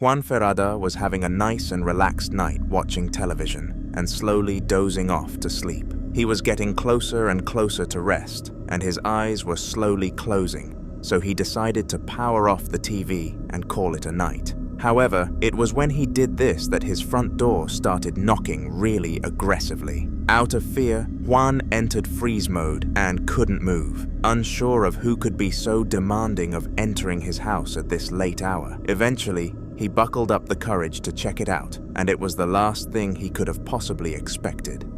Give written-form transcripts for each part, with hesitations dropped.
Juan Ferrada was having a nice and relaxed night watching television and slowly dozing off to sleep. He was getting closer and closer to rest, and his eyes were slowly closing, so he decided to power off the TV and call it a night. However, it was when he did this that his front door started knocking really aggressively. Out of fear, Juan entered freeze mode and couldn't move, unsure of who could be so demanding of entering his house at this late hour. Eventually, he buckled up the courage to check it out, and it was the last thing he could have possibly expected.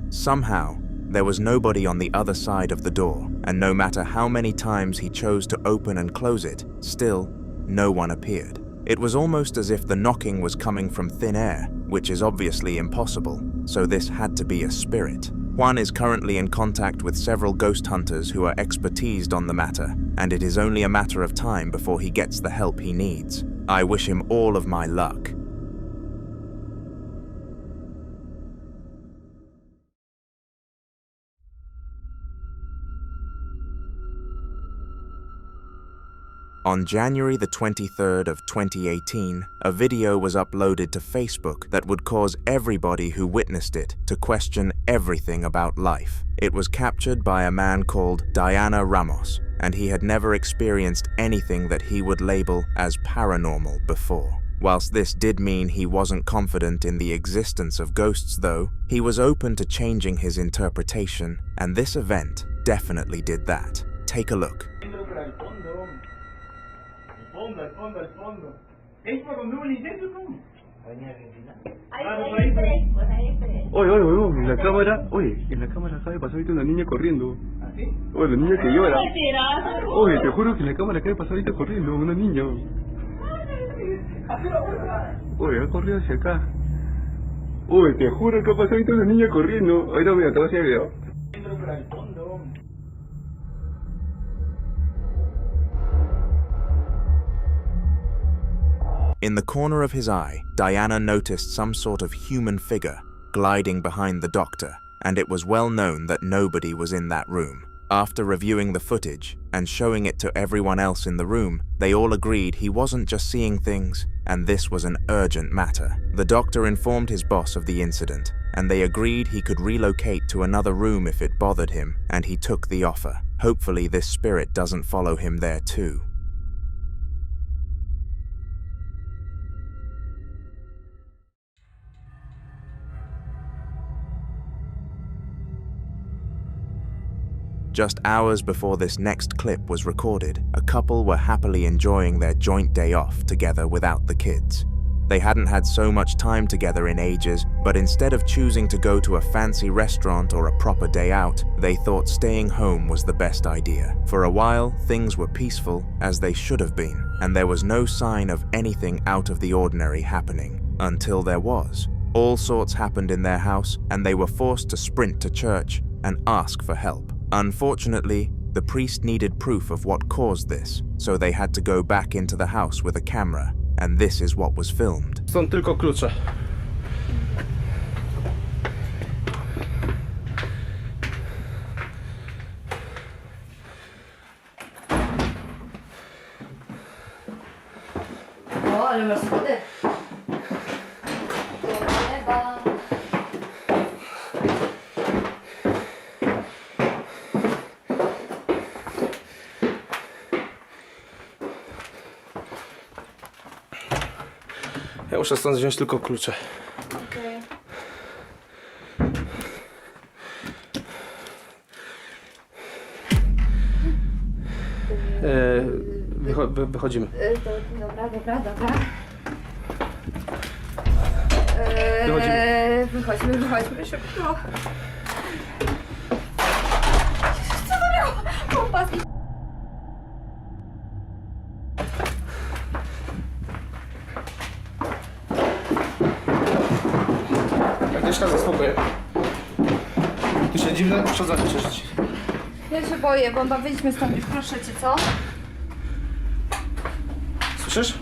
Somehow, there was nobody on the other side of the door, and no matter how many times he chose to open and close it, still, no one appeared. It was almost as if the knocking was coming from thin air, which is obviously impossible, so this had to be a spirit. Juan is currently in contact with several ghost hunters who are expertised on the matter, and it is only a matter of time before he gets the help he needs. I wish him all of my luck. On January the 23rd of 2018, a video was uploaded to Facebook that would cause everybody who witnessed it to question everything about life. It was captured by a man called Diana Ramos, and he had never experienced anything that he would label as paranormal before. Whilst this did mean he wasn't confident in the existence of ghosts though, he was open to changing his interpretation, and this event definitely did that. Take a look. Al fondo. Es por donde hubo el intento, ¿cómo? Hay tres. Oye, en la cámara acaba de pasar ahorita una niña corriendo. ¿Ah, sí? Oye, la niña que llora. Mentira. Oye, te juro que en la cámara acaba de pasar ahorita corriendo, una niña. Oye, ha corrido hacia acá. Oye, te juro que ha pasado ahorita una niña corriendo. Ahorita mira, te voy a hacer el video. Entro por el fondo. In the corner of his eye, Diana noticed some sort of human figure gliding behind the doctor, and it was well known that nobody was in that room. After reviewing the footage and showing it to everyone else in the room, they all agreed he wasn't just seeing things, and this was an urgent matter. The doctor informed his boss of the incident, and they agreed he could relocate to another room if it bothered him, and he took the offer. Hopefully this spirit doesn't follow him there too. Just hours before this next clip was recorded, a couple were happily enjoying their joint day off together without the kids. They hadn't had so much time together in ages, but instead of choosing to go to a fancy restaurant or a proper day out, they thought staying home was the best idea. For a while, things were peaceful, as they should have been, and there was no sign of anything out of the ordinary happening. Until there was. All sorts happened in their house, and they were forced to sprint to church and ask for help. Unfortunately, the priest needed proof of what caused this, so they had to go back into the house with a camera, and this is what was filmed. Są tylko klucze. ale masz schody. Do nieba. Ja muszę stąd wziąć tylko klucze. Okej. Wychodzimy. Dobra. Wychodzimy. Wychodźmy szybko. Co to było? Kompas. Agnieszka, zaspokoję. Tu się dziwne uszkodzenie przeżyć. Ja się boję, Bomba, wyjdźmy stąd już, proszę cię, co? Słyszysz?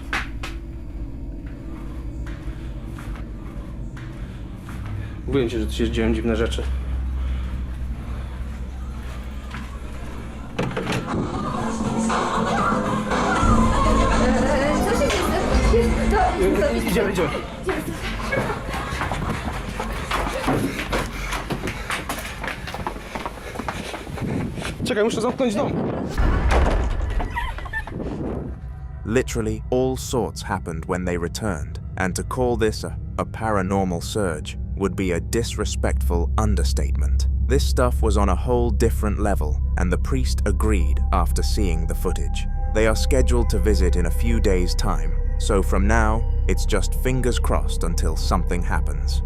Mówiłem ci, że tu się dzieją dziwne rzeczy. Co się dzieje? Idziemy. Czekaj, muszę zamknąć dom. Literally, all sorts happened when they returned, and to call this a paranormal surge would be a disrespectful understatement. This stuff was on a whole different level, and the priest agreed after seeing the footage. They are scheduled to visit in a few days' time, so from now, it's just fingers crossed until something happens.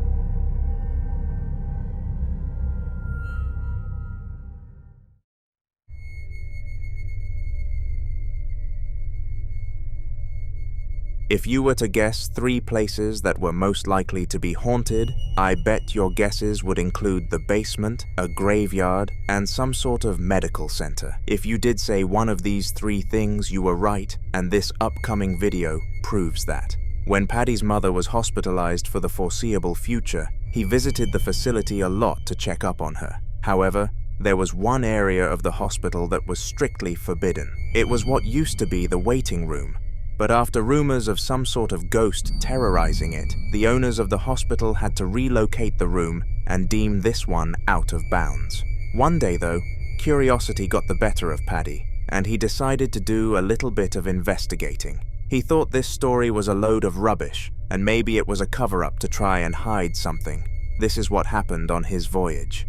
If you were to guess 3 places that were most likely to be haunted, I bet your guesses would include the basement, a graveyard, and some sort of medical center. If you did say one of these 3 things, you were right, and this upcoming video proves that. When Paddy's mother was hospitalized for the foreseeable future, he visited the facility a lot to check up on her. However, there was one area of the hospital that was strictly forbidden. It was what used to be the waiting room. But after rumors of some sort of ghost terrorizing it, the owners of the hospital had to relocate the room and deem this one out of bounds. One day though, curiosity got the better of Paddy, and he decided to do a little bit of investigating. He thought this story was a load of rubbish, and maybe it was a cover-up to try and hide something. This is what happened on his voyage.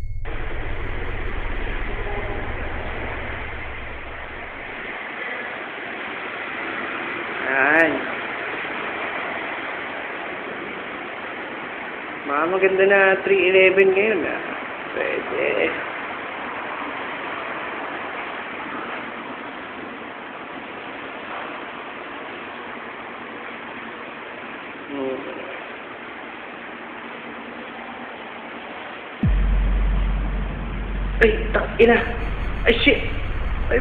Yan. Mga maganda na 311 ngayon ah. Pwede. Ay, ina. Ay, shit. Ay.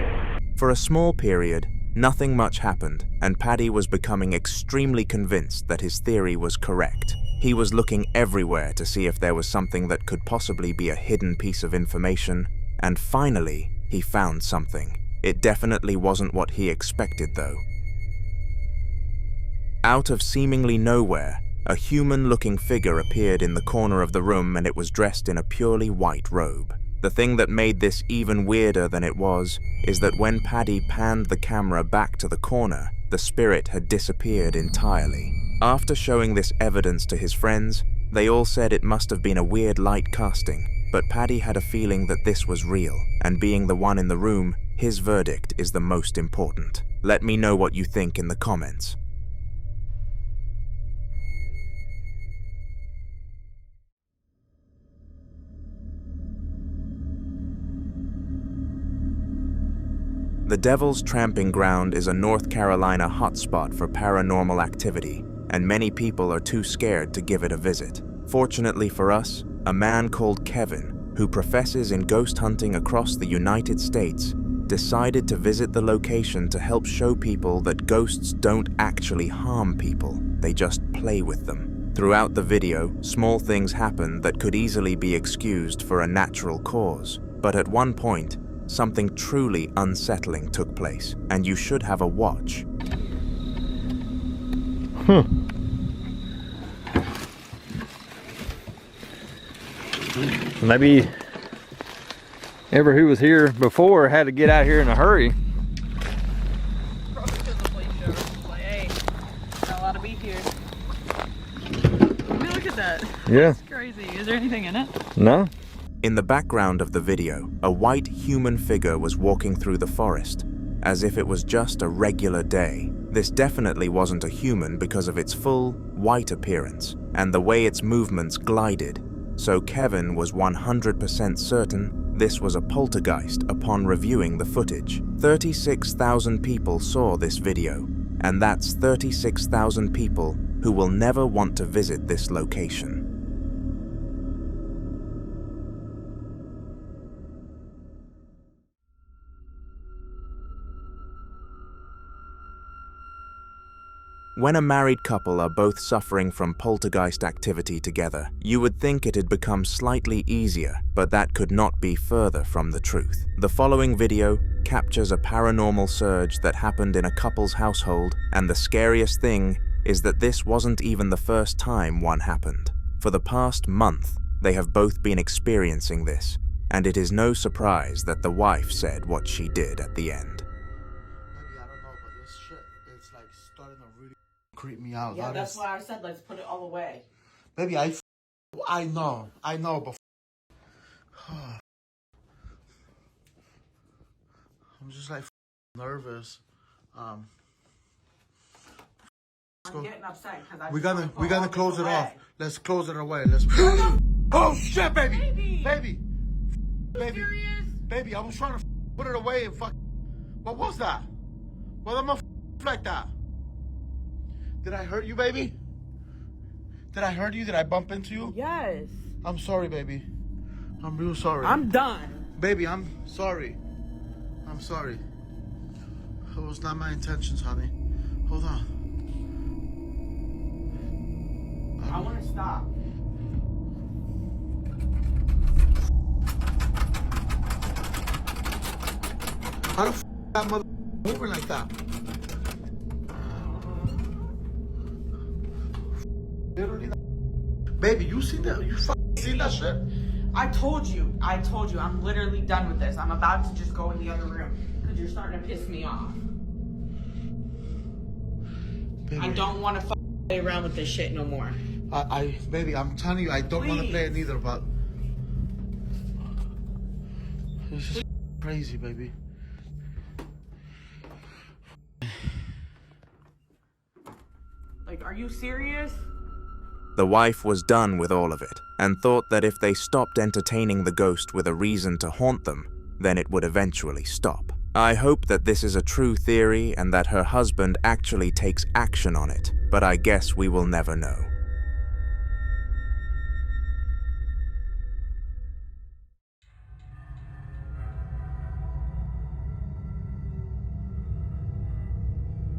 For a small period, nothing much happened, and Paddy was becoming extremely convinced that his theory was correct. He was looking everywhere to see if there was something that could possibly be a hidden piece of information, and finally, he found something. It definitely wasn't what he expected, though. Out of seemingly nowhere, a human-looking figure appeared in the corner of the room, and it was dressed in a purely white robe. The thing that made this even weirder than it was is that when Paddy panned the camera back to the corner, the spirit had disappeared entirely. After showing this evidence to his friends, they all said it must have been a weird light casting, but Paddy had a feeling that this was real, and being the one in the room, his verdict is the most important. Let me know what you think in the comments. The Devil's Tramping Ground is a North Carolina hotspot for paranormal activity, and many people are too scared to give it a visit. Fortunately for us, a man called Kevin, who professes in ghost hunting across the United States, decided to visit the location to help show people that ghosts don't actually harm people, they just play with them. Throughout the video, small things happen that could easily be excused for a natural cause, but at one point, something truly unsettling took place, and you should have a watch. Maybe ever who was here before had to get out here in a hurry. Probably because the police showed up. Like, hey, not allowed to be here. Let me look at that. Yeah. That's crazy. Is there anything in it? No. In the background of the video, a white human figure was walking through the forest, as if it was just a regular day. This definitely wasn't a human because of its full, white appearance, and the way its movements glided. So Kevin was 100% certain this was a poltergeist upon reviewing the footage. 36,000 people saw this video, and that's 36,000 people who will never want to visit this location. When a married couple are both suffering from poltergeist activity together, you would think it had become slightly easier, but that could not be further from the truth. The following video captures a paranormal surge that happened in a couple's household, and the scariest thing is that this wasn't even the first time one happened. For the past month, they have both been experiencing this, and it is no surprise that the wife said what she did at the end. Maybe I don't know, but this shit, it's like starting to really creep me out. Yeah, that's why I said let's put it all away. Baby, I know, but I'm just like nervous. I'm getting upset because we're gonna close it off. Let's close it away. Let's. Oh shit, baby, baby. I was trying to put it away and fuck. What was that? Well, I'm a like that. Did I hurt you, baby? Did I hurt you? Did I bump into you? Yes. I'm sorry, baby. I'm real sorry. I'm done. Baby, I'm sorry. I'm sorry. It was not my intentions, honey. Hold on. I want to stop. How the f that mother moving like that? Literally, baby, you seen that? You seen that shit? I told you. I'm literally done with this. I'm about to just go in the other room because you're starting to piss me off. Baby. I don't want to play around with this shit no more. Baby, I'm telling you, I don't want to play it neither, but this is crazy, baby. Like, are you serious? The wife was done with all of it, and thought that if they stopped entertaining the ghost with a reason to haunt them, then it would eventually stop. I hope that this is a true theory and that her husband actually takes action on it, but I guess we will never know.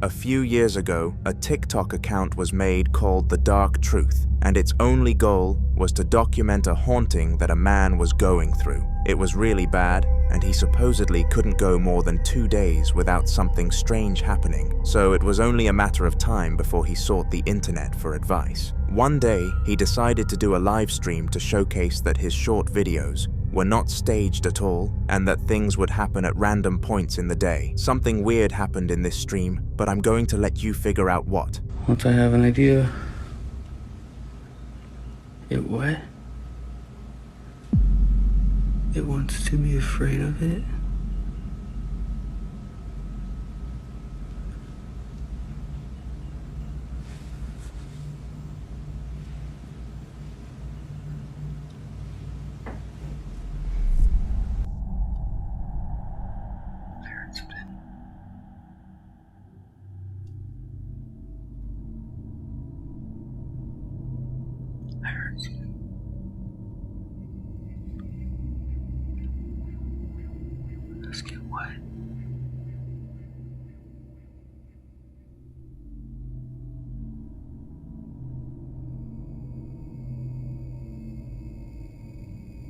A few years ago, a TikTok account was made called The Dark Truth, and its only goal was to document a haunting that a man was going through. It was really bad, and he supposedly couldn't go more than 2 days without something strange happening, so it was only a matter of time before he sought the internet for advice. One day, he decided to do a live stream to showcase that his short videos were not staged at all, and that things would happen at random points in the day. Something weird happened in this stream, but I'm going to let you figure out what. Once I have an idea, it what? It wants to be afraid of it. Let's get what?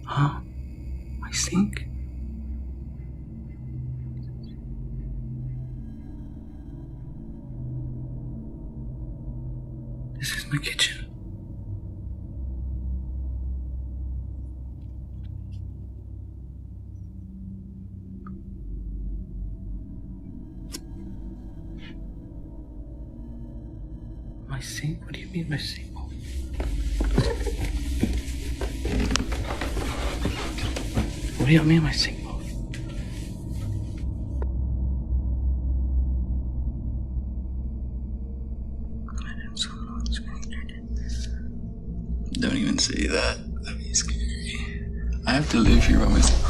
Huh? I think. my kitchen. My sink? What do you mean my sink? What do you mean my sink? Don't even say that. That'd be scary. I have to live here by myself.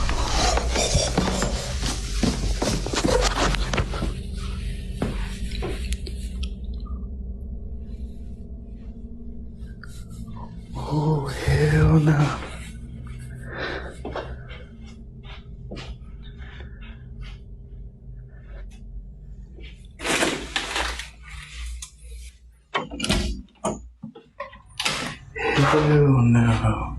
Oh, hell no. Oh no.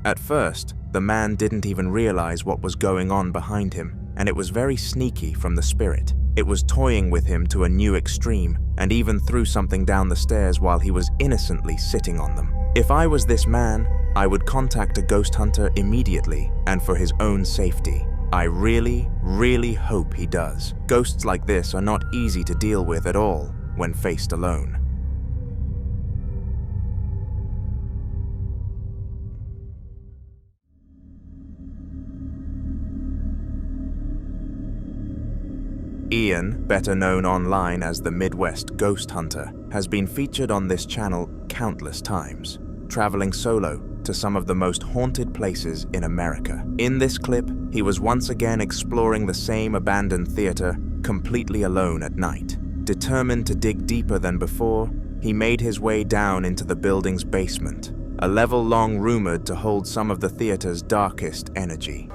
At first, the man didn't even realize what was going on behind him, and it was very sneaky from the spirit. It was toying with him to a new extreme, and even threw something down the stairs while he was innocently sitting on them. If I was this man, I would contact a ghost hunter immediately and for his own safety. I really, really hope he does. Ghosts like this are not easy to deal with at all when faced alone. Ian, better known online as the Midwest Ghost Hunter, has been featured on this channel countless times, traveling solo to some of the most haunted places in America. In this clip, he was once again exploring the same abandoned theater completely alone at night. Determined to dig deeper than before, he made his way down into the building's basement, a level long rumored to hold some of the theater's darkest energy.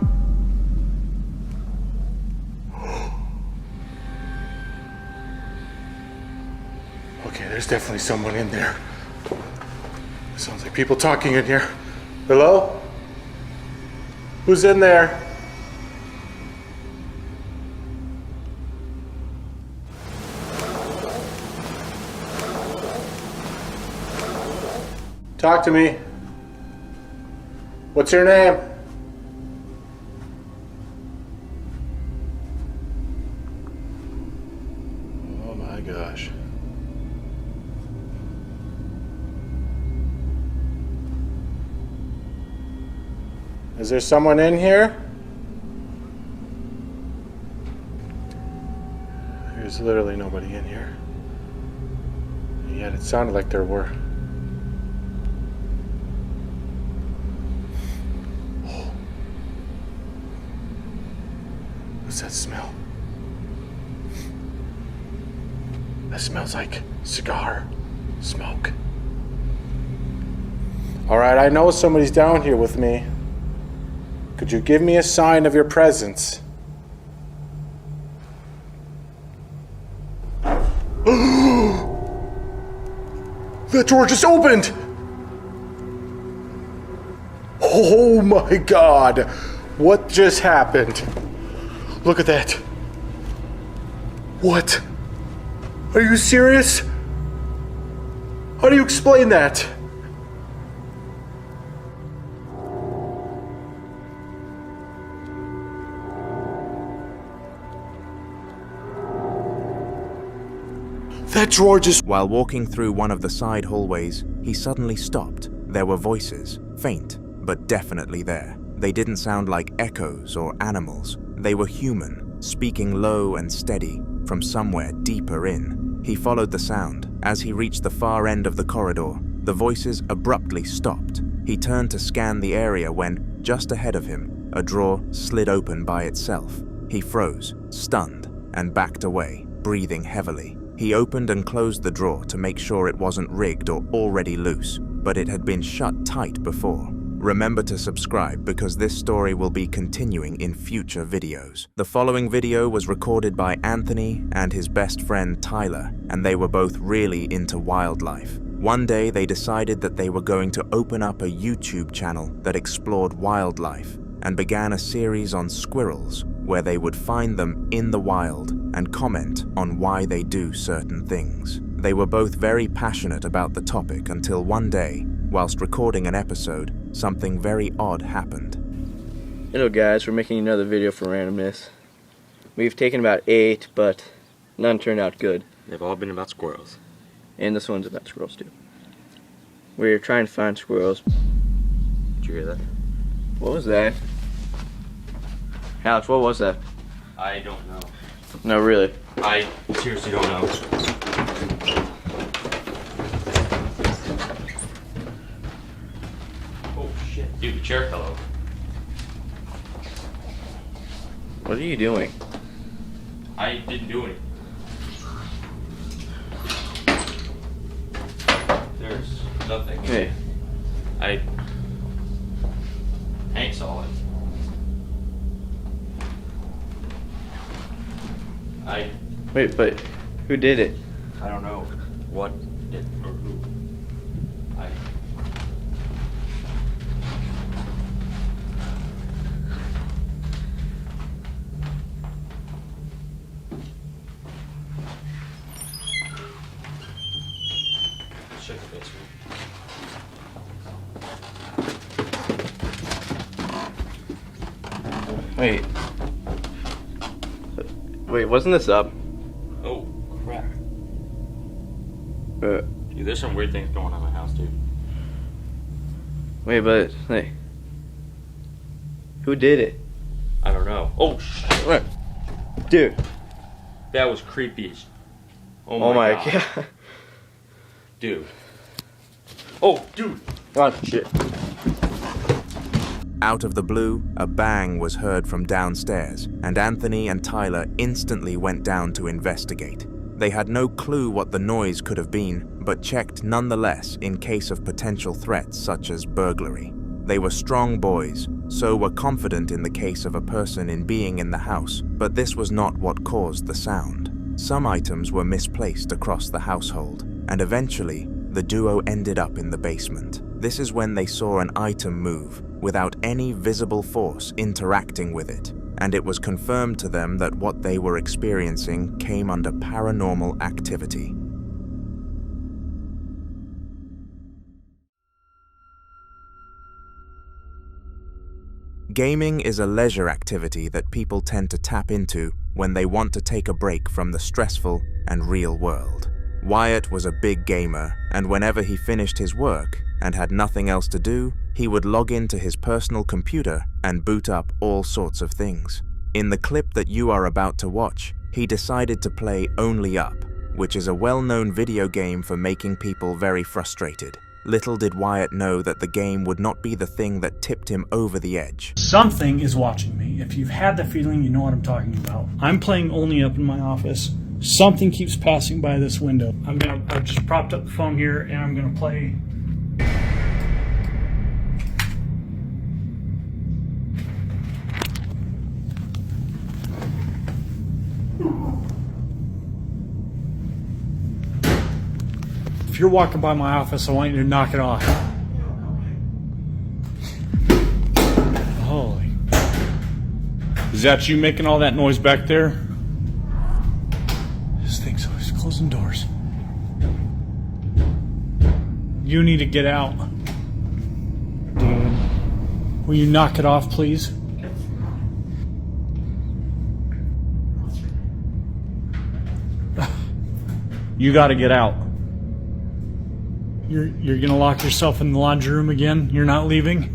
Okay, there's definitely someone in there. Sounds like people talking in here. Hello? Who's in there? Talk to me. What's your name? Oh my gosh. Is there someone in here? There's literally nobody in here. And yet it sounded like there were. Oh. What's that smell? That smells like cigar smoke. All right, I know somebody's down here with me. Could you give me a sign of your presence? That door just opened! Oh my God! What just happened? Look at that. What? Are you serious? How do you explain that? That drawer just... While walking through one of the side hallways, he suddenly stopped. There were voices, faint, but definitely there. They didn't sound like echoes or animals. They were human, speaking low and steady from somewhere deeper in. He followed the sound. As he reached the far end of the corridor, the voices abruptly stopped. He turned to scan the area when, just ahead of him, a drawer slid open by itself. He froze, stunned, and backed away, breathing heavily. He opened and closed the drawer to make sure it wasn't rigged or already loose, but it had been shut tight before. Remember to subscribe because this story will be continuing in future videos. The following video was recorded by Anthony and his best friend Tyler, and they were both really into wildlife. One day they decided that they were going to open up a YouTube channel that explored wildlife and began a series on squirrels where they would find them in the wild and comment on why they do certain things. They were both very passionate about the topic until one day, whilst recording an episode, something very odd happened. Hello guys, we're making another video for randomness. We've taken about 8, but none turned out good. They've all been about squirrels. And this one's about squirrels too. We're trying to find squirrels. Did you hear that? What was that? Alex, what was that? I don't know. No, really. I seriously don't know. Oh shit. Dude, the chair fell over. What are you doing? I didn't do anything. There's nothing. Hey. Hank saw it. Wait, but who did it? I don't know what did or who. Check the basement. Wait, wasn't this up? Oh, crap. Dude, there's some weird things going on in my house, dude. Wait, but, hey. Who did it? I don't know. Oh, shit. What? Dude. That was creepy as... Oh my god. Dude. Oh, dude. Oh, shit. Out of the blue, a bang was heard from downstairs, and Anthony and Tyler instantly went down to investigate. They had no clue what the noise could have been, but checked nonetheless in case of potential threats such as burglary. They were strong boys, so were confident in the case of a person in being in the house, but this was not what caused the sound. Some items were misplaced across the household, and eventually, the duo ended up in the basement. This is when they saw an item move, without any visible force interacting with it, and it was confirmed to them that what they were experiencing came under paranormal activity. Gaming is a leisure activity that people tend to tap into when they want to take a break from the stressful and real world. Wyatt was a big gamer, and whenever he finished his work and had nothing else to do, he would log into his personal computer and boot up all sorts of things. In the clip that you are about to watch, he decided to play Only Up, which is a well-known video game for making people very frustrated. Little did Wyatt know that the game would not be the thing that tipped him over the edge. Something is watching me. If you've had the feeling, you know what I'm talking about. I'm playing Only Up in my office. Something keeps passing by this window. I've just propped up the phone here and I'm gonna play. If you're walking by my office, I want you to knock it off. Holy. Is that you making all that noise back there? This thing's always closing doors. You need to get out. Dude. Will you knock it off, please? You gotta get out. You're gonna lock yourself in the laundry room again? You're not leaving?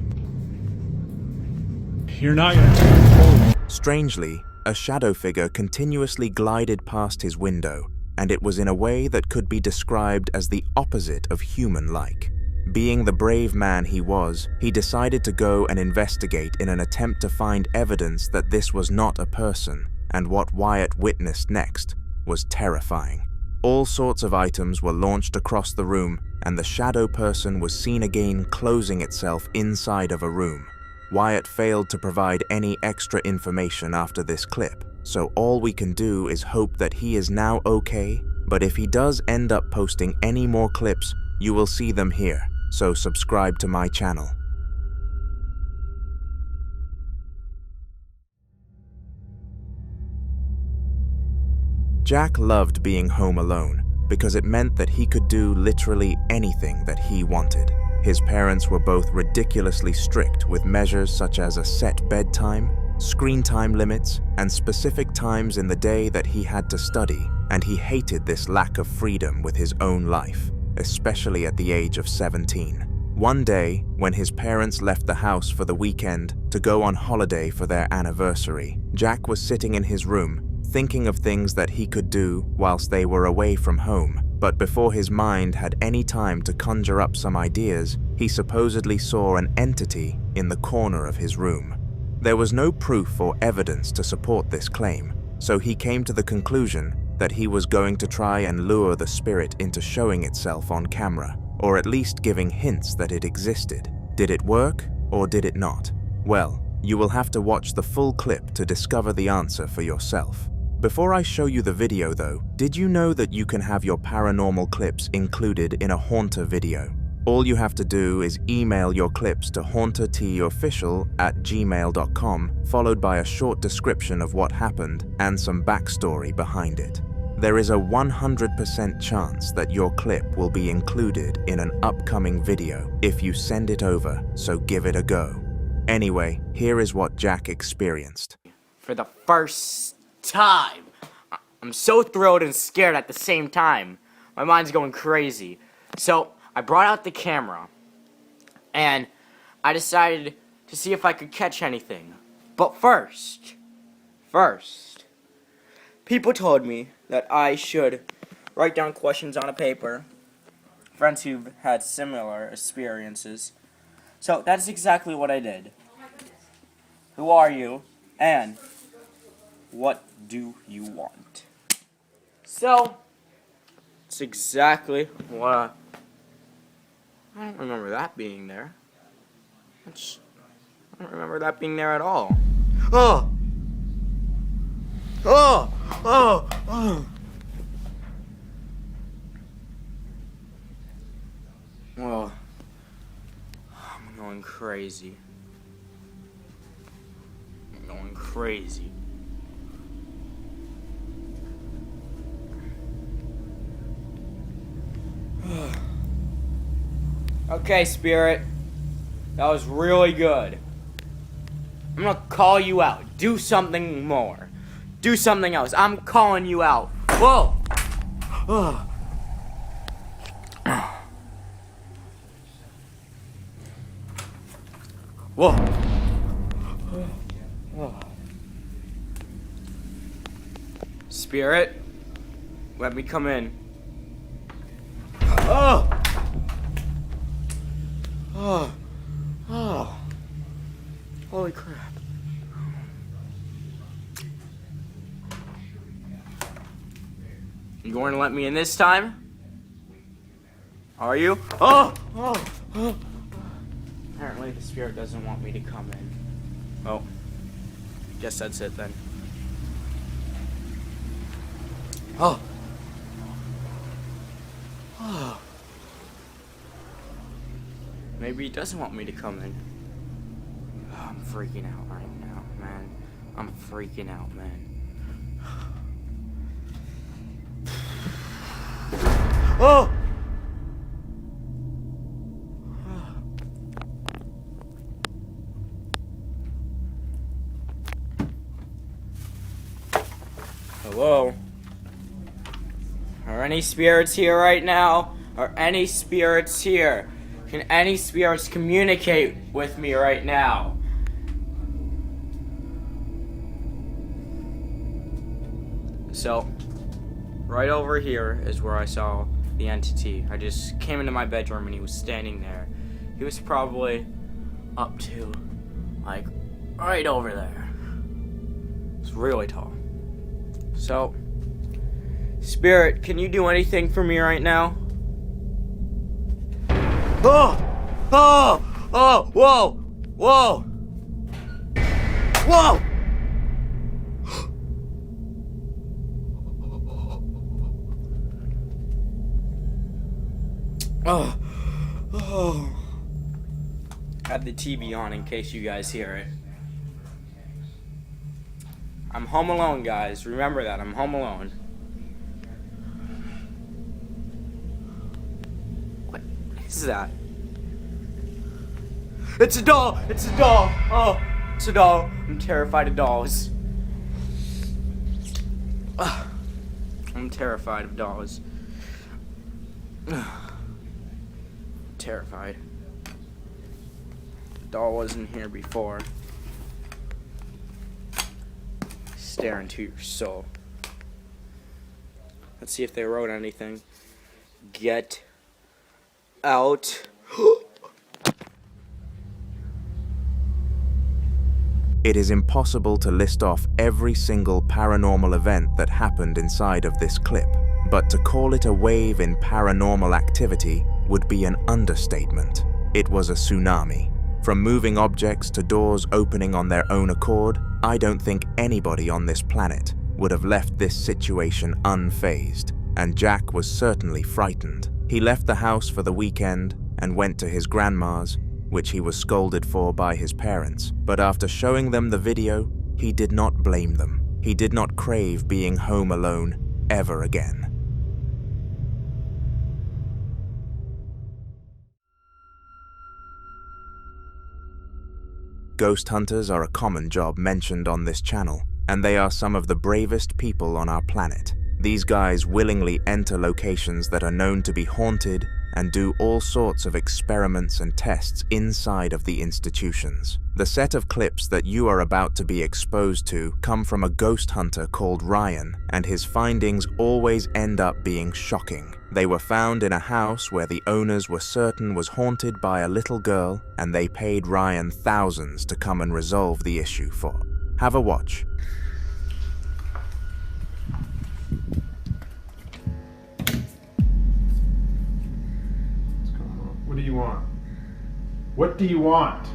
You're not gonna take it. Strangely, a shadow figure continuously glided past his window, and it was in a way that could be described as the opposite of human-like. Being the brave man he was, he decided to go and investigate in an attempt to find evidence that this was not a person, and what Wyatt witnessed next was terrifying. All sorts of items were launched across the room, and the shadow person was seen again closing itself inside of a room. Wyatt failed to provide any extra information after this clip, so all we can do is hope that he is now okay, but if he does end up posting any more clips, you will see them here, so subscribe to my channel. Jack loved being home alone, because it meant that he could do literally anything that he wanted. His parents were both ridiculously strict with measures such as a set bedtime, screen time limits, and specific times in the day that he had to study, and he hated this lack of freedom with his own life, especially at the age of 17. One day, when his parents left the house for the weekend to go on holiday for their anniversary, Jack was sitting in his room, thinking of things that he could do whilst they were away from home. But before his mind had any time to conjure up some ideas, he supposedly saw an entity in the corner of his room. There was no proof or evidence to support this claim, so he came to the conclusion that he was going to try and lure the spirit into showing itself on camera, or at least giving hints that it existed. Did it work, or did it not? Well, you will have to watch the full clip to discover the answer for yourself. Before I show you the video though, did you know that you can have your paranormal clips included in a Haunter video? All you have to do is email your clips to hauntertofficial@gmail.com, followed by a short description of what happened and some backstory behind it. There is a 100% chance that your clip will be included in an upcoming video if you send it over, so give it a go. Anyway, here is what Jack experienced. For the first time, I'm so thrilled and scared at the same time. My mind's going crazy. So I brought out the camera and I decided to see if I could catch anything. But first, people told me that I should write down questions on a paper. Friends who've had similar experiences. So that's exactly what I did. Who are you? And what do you want? So, it's exactly what I don't remember that being there. I don't remember that being there at all. Oh! Oh! Oh! Oh! Oh. I'm going crazy. I'm going crazy. Okay, Spirit. That was really good. I'm gonna call you out. Do something more. Do something else. I'm calling you out. Whoa! Oh. Whoa! Spirit, let me come in. Oh! Oh! Oh! Holy crap. You going to let me in this time? Are you? Oh! Oh! Oh! Apparently the spirit doesn't want me to come in. Oh. Guess that's it then. Oh! Oh. Maybe he doesn't want me to come in. Oh, I'm freaking out right now, man. I'm freaking out, man. Oh! Hello? Are any spirits here right now? Are any spirits here? Can any spirits communicate with me right now? So, right over here is where I saw the entity. I just came into my bedroom and he was standing there. He was probably up to, like, right over there. It's really tall. So, Spirit, can you do anything for me right now? Oh! Oh! Oh! Whoa! Whoa! Whoa! Oh! Oh! I have the TV on in case you guys hear it. I'm home alone, guys. Remember that. I'm home alone. is that? It's a doll! It's a doll! Oh, it's a doll. I'm terrified of dolls. I'm terrified of dolls. Terrified. The doll wasn't here before. Stare into your soul. Let's see if they wrote anything. Get out. It is impossible to list off every single paranormal event that happened inside of this clip, but to call it a wave in paranormal activity would be an understatement. It was a tsunami. From moving objects to doors opening on their own accord, I don't think anybody on this planet would have left this situation unfazed, and Jack was certainly frightened. He left the house for the weekend and went to his grandma's, which he was scolded for by his parents. But after showing them the video, he did not blame them. He did not crave being home alone ever again. Ghost hunters are a common job mentioned on this channel, and they are some of the bravest people on our planet. These guys willingly enter locations that are known to be haunted and do all sorts of experiments and tests inside of the institutions. The set of clips that you are about to be exposed to come from a ghost hunter called Ryan, and his findings always end up being shocking. They were found in a house where the owners were certain was haunted by a little girl, and they paid Ryan thousands to come and resolve the issue for. Have a watch. What do you want? What do you want?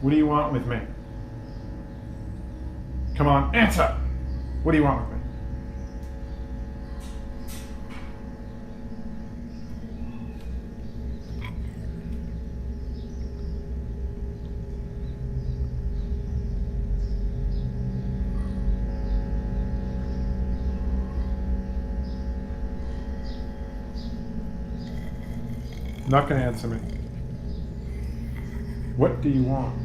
What do you want with me? Come on, answer! What do you want with me? Not gonna answer me. What do you want?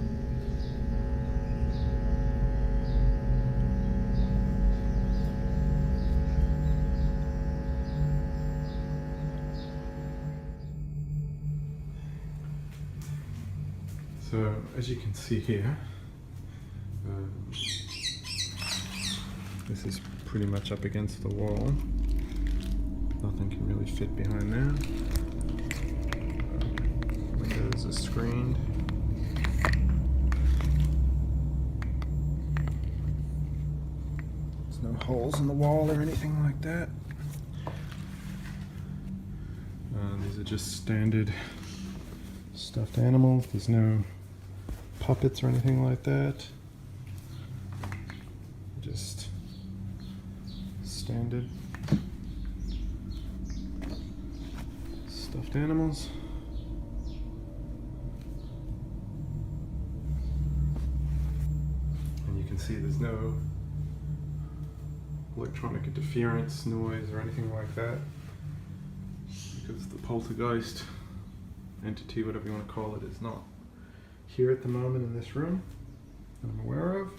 So, as you can see here, this is pretty much up against the wall. Nothing can really fit behind there. Windows are screened. There's no holes in the wall or anything like that. These are just standard stuffed animals. There's no puppets or anything like that. Just standard stuffed animals. And you can see there's no electronic interference, noise, or anything like that, because the poltergeist entity, whatever you want to call it, is not here at the moment in this room that I'm aware of.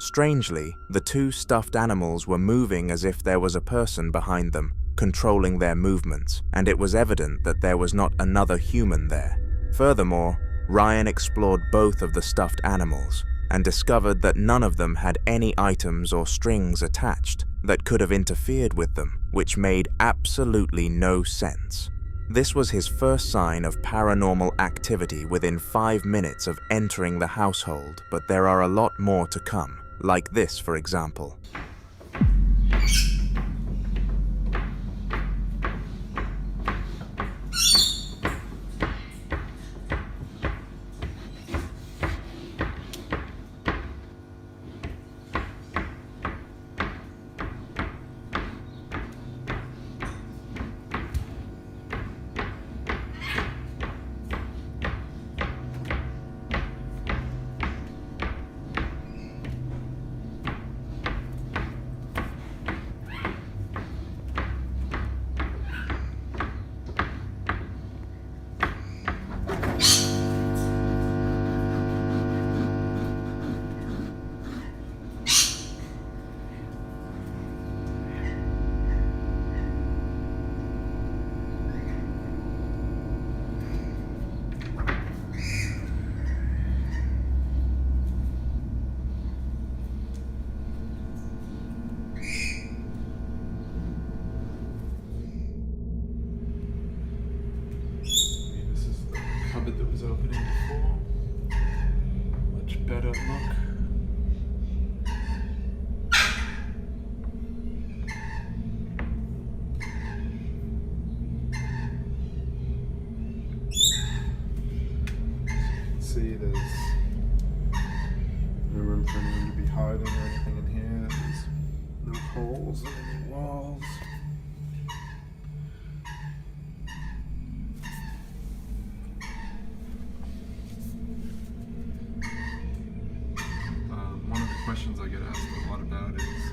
Strangely, the two stuffed animals were moving as if there was a person behind them, controlling their movements, and it was evident that there was not another human there. Furthermore, Ryan explored both of the stuffed animals and discovered that none of them had any items or strings attached that could have interfered with them, which made absolutely no sense. This was his first sign of paranormal activity within 5 minutes of entering the household, but there are a lot more to come, like this for example. better look. See, there's no room for anyone to be hiding or anything in here. There's no holes in any walls. One of the questions I get asked a lot about is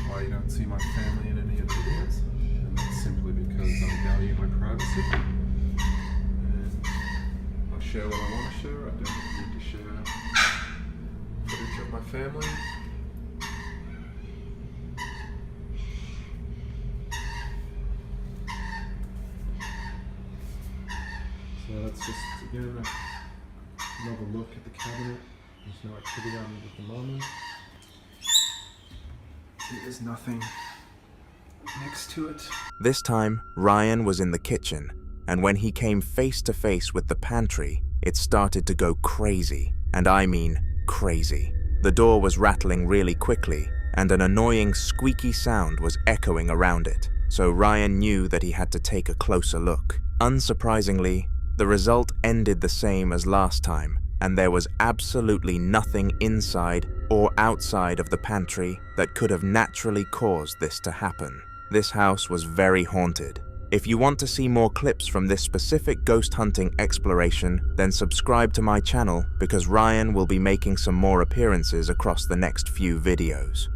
why you don't see my family in any of the videos. And that's simply because I value my privacy. I share what I want to share. I don't need to share footage of my family. So that's just, again, another look at the cabinet. There's no activity on it at the moment. See, there's nothing next to it. This time, Ryan was in the kitchen, and when he came face to face with the pantry, it started to go crazy, and I mean crazy. The door was rattling really quickly, and an annoying squeaky sound was echoing around it, so Ryan knew that he had to take a closer look. Unsurprisingly, the result ended the same as last time, and there was absolutely nothing inside or outside of the pantry that could have naturally caused this to happen. This house was very haunted. If you want to see more clips from this specific ghost hunting exploration, then subscribe to my channel because Ryan will be making some more appearances across the next few videos.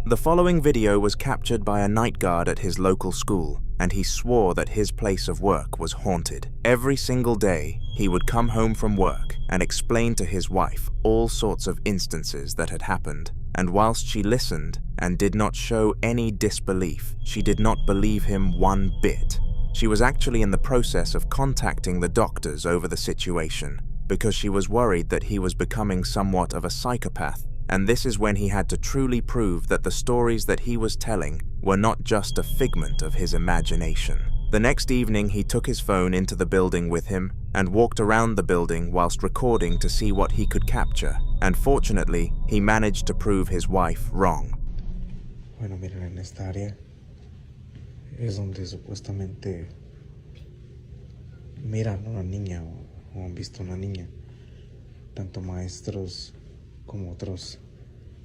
The following video was captured by a night guard at his local school, and he swore that his place of work was haunted. Every single day, he would come home from work and explain to his wife all sorts of instances that had happened, and whilst she listened and did not show any disbelief, she did not believe him one bit. She was actually in the process of contacting the doctors over the situation, because she was worried that he was becoming somewhat of a psychopath. And this is when he had to truly prove that the stories that he was telling were not just a figment of his imagination. The next evening, he took his phone into the building with him and walked around the building whilst recording to see what he could capture. And fortunately, he managed to prove his wife wrong. Bueno, miren, en esta área es donde supuestamente miran una niña o han visto una niña. Tanto maestros como otros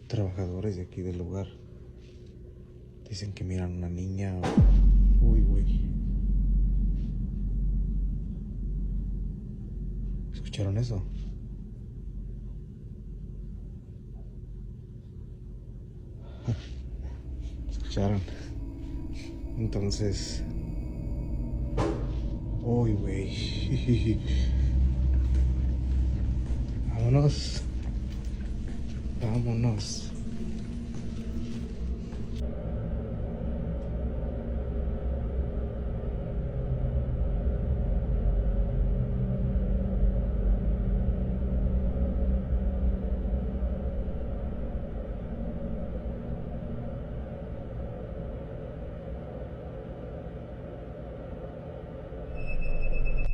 trabajadores de aquí del lugar dicen que miran una niña. Uy, güey. ¿Escucharon eso? ¿Escucharon? Entonces... Uy, güey. Vámonos. Vámonos.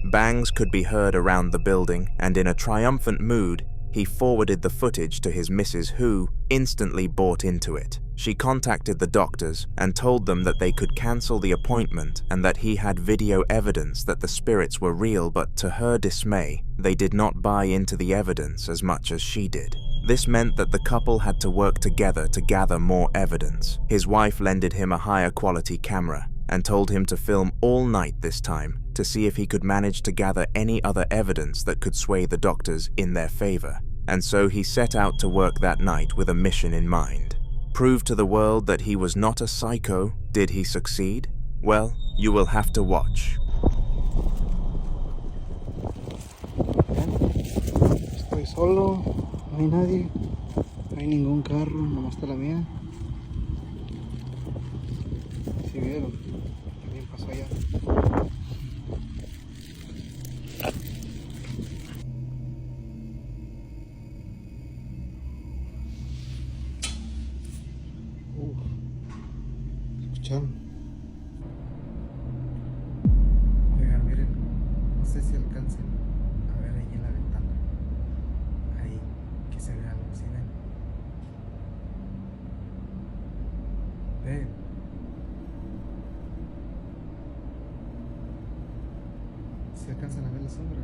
Bangs could be heard around the building, and in a triumphant mood, he forwarded the footage to his missus, who instantly bought into it. She contacted the doctors and told them that they could cancel the appointment and that he had video evidence that the spirits were real, but to her dismay, they did not buy into the evidence as much as she did. This meant that the couple had to work together to gather more evidence. His wife lended him a higher quality camera and told him to film all night this time to see if he could manage to gather any other evidence that could sway the doctors in their favor. And so he set out to work that night with a mission in mind. Prove to the world that he was not a psycho. Did he succeed? Well, you will have to watch. Estoy solo, no hay nadie, no hay ningún carro, nomás está la mía. Si vieron, también pasó allá. ¿Escucharon? sé si alcancen a ver ahí en la ventana. Ahí, que se ve algo, ¿sí ven? Ven. ¿Se alcanzan a ver la sombra?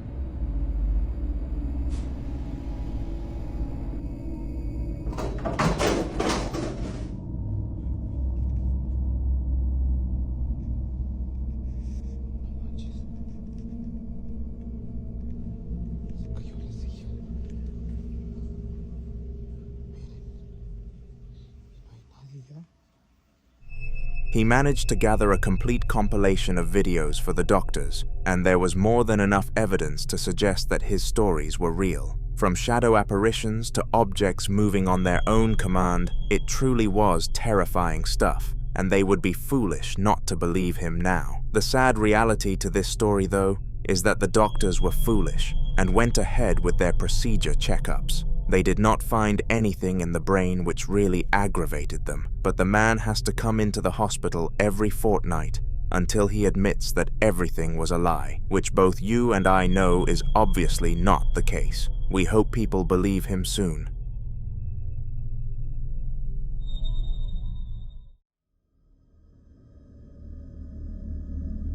He managed to gather a complete compilation of videos for the doctors, and there was more than enough evidence to suggest that his stories were real. From shadow apparitions to objects moving on their own command, it truly was terrifying stuff, and they would be foolish not to believe him now. The sad reality to this story, though, is that the doctors were foolish and went ahead with their procedure checkups. They did not find anything in the brain which really aggravated them, but the man has to come into the hospital every fortnight until he admits that everything was a lie, which both you and I know is obviously not the case. We hope people believe him soon.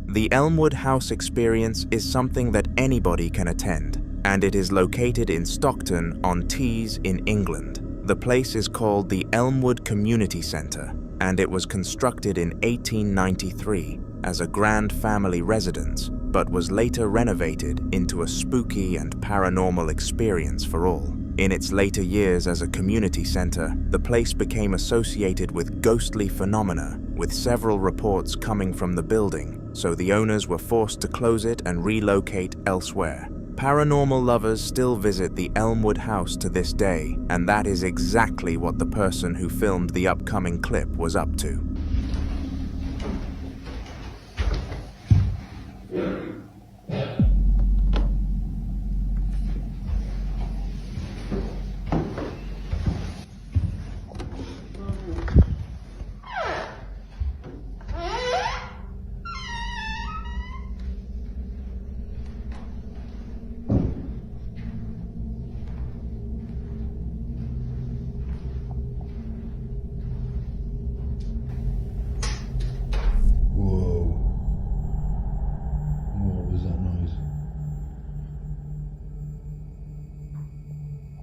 The Elmwood House experience is something that anybody can attend, and it is located in Stockton on Tees in England. The place is called the Elmwood Community Centre, and it was constructed in 1893 as a grand family residence, but was later renovated into a spooky and paranormal experience for all. In its later years as a community centre, the place became associated with ghostly phenomena, with several reports coming from the building, so the owners were forced to close it and relocate elsewhere. Paranormal lovers still visit the Elmwood House to this day, and that is exactly what the person who filmed the upcoming clip was up to.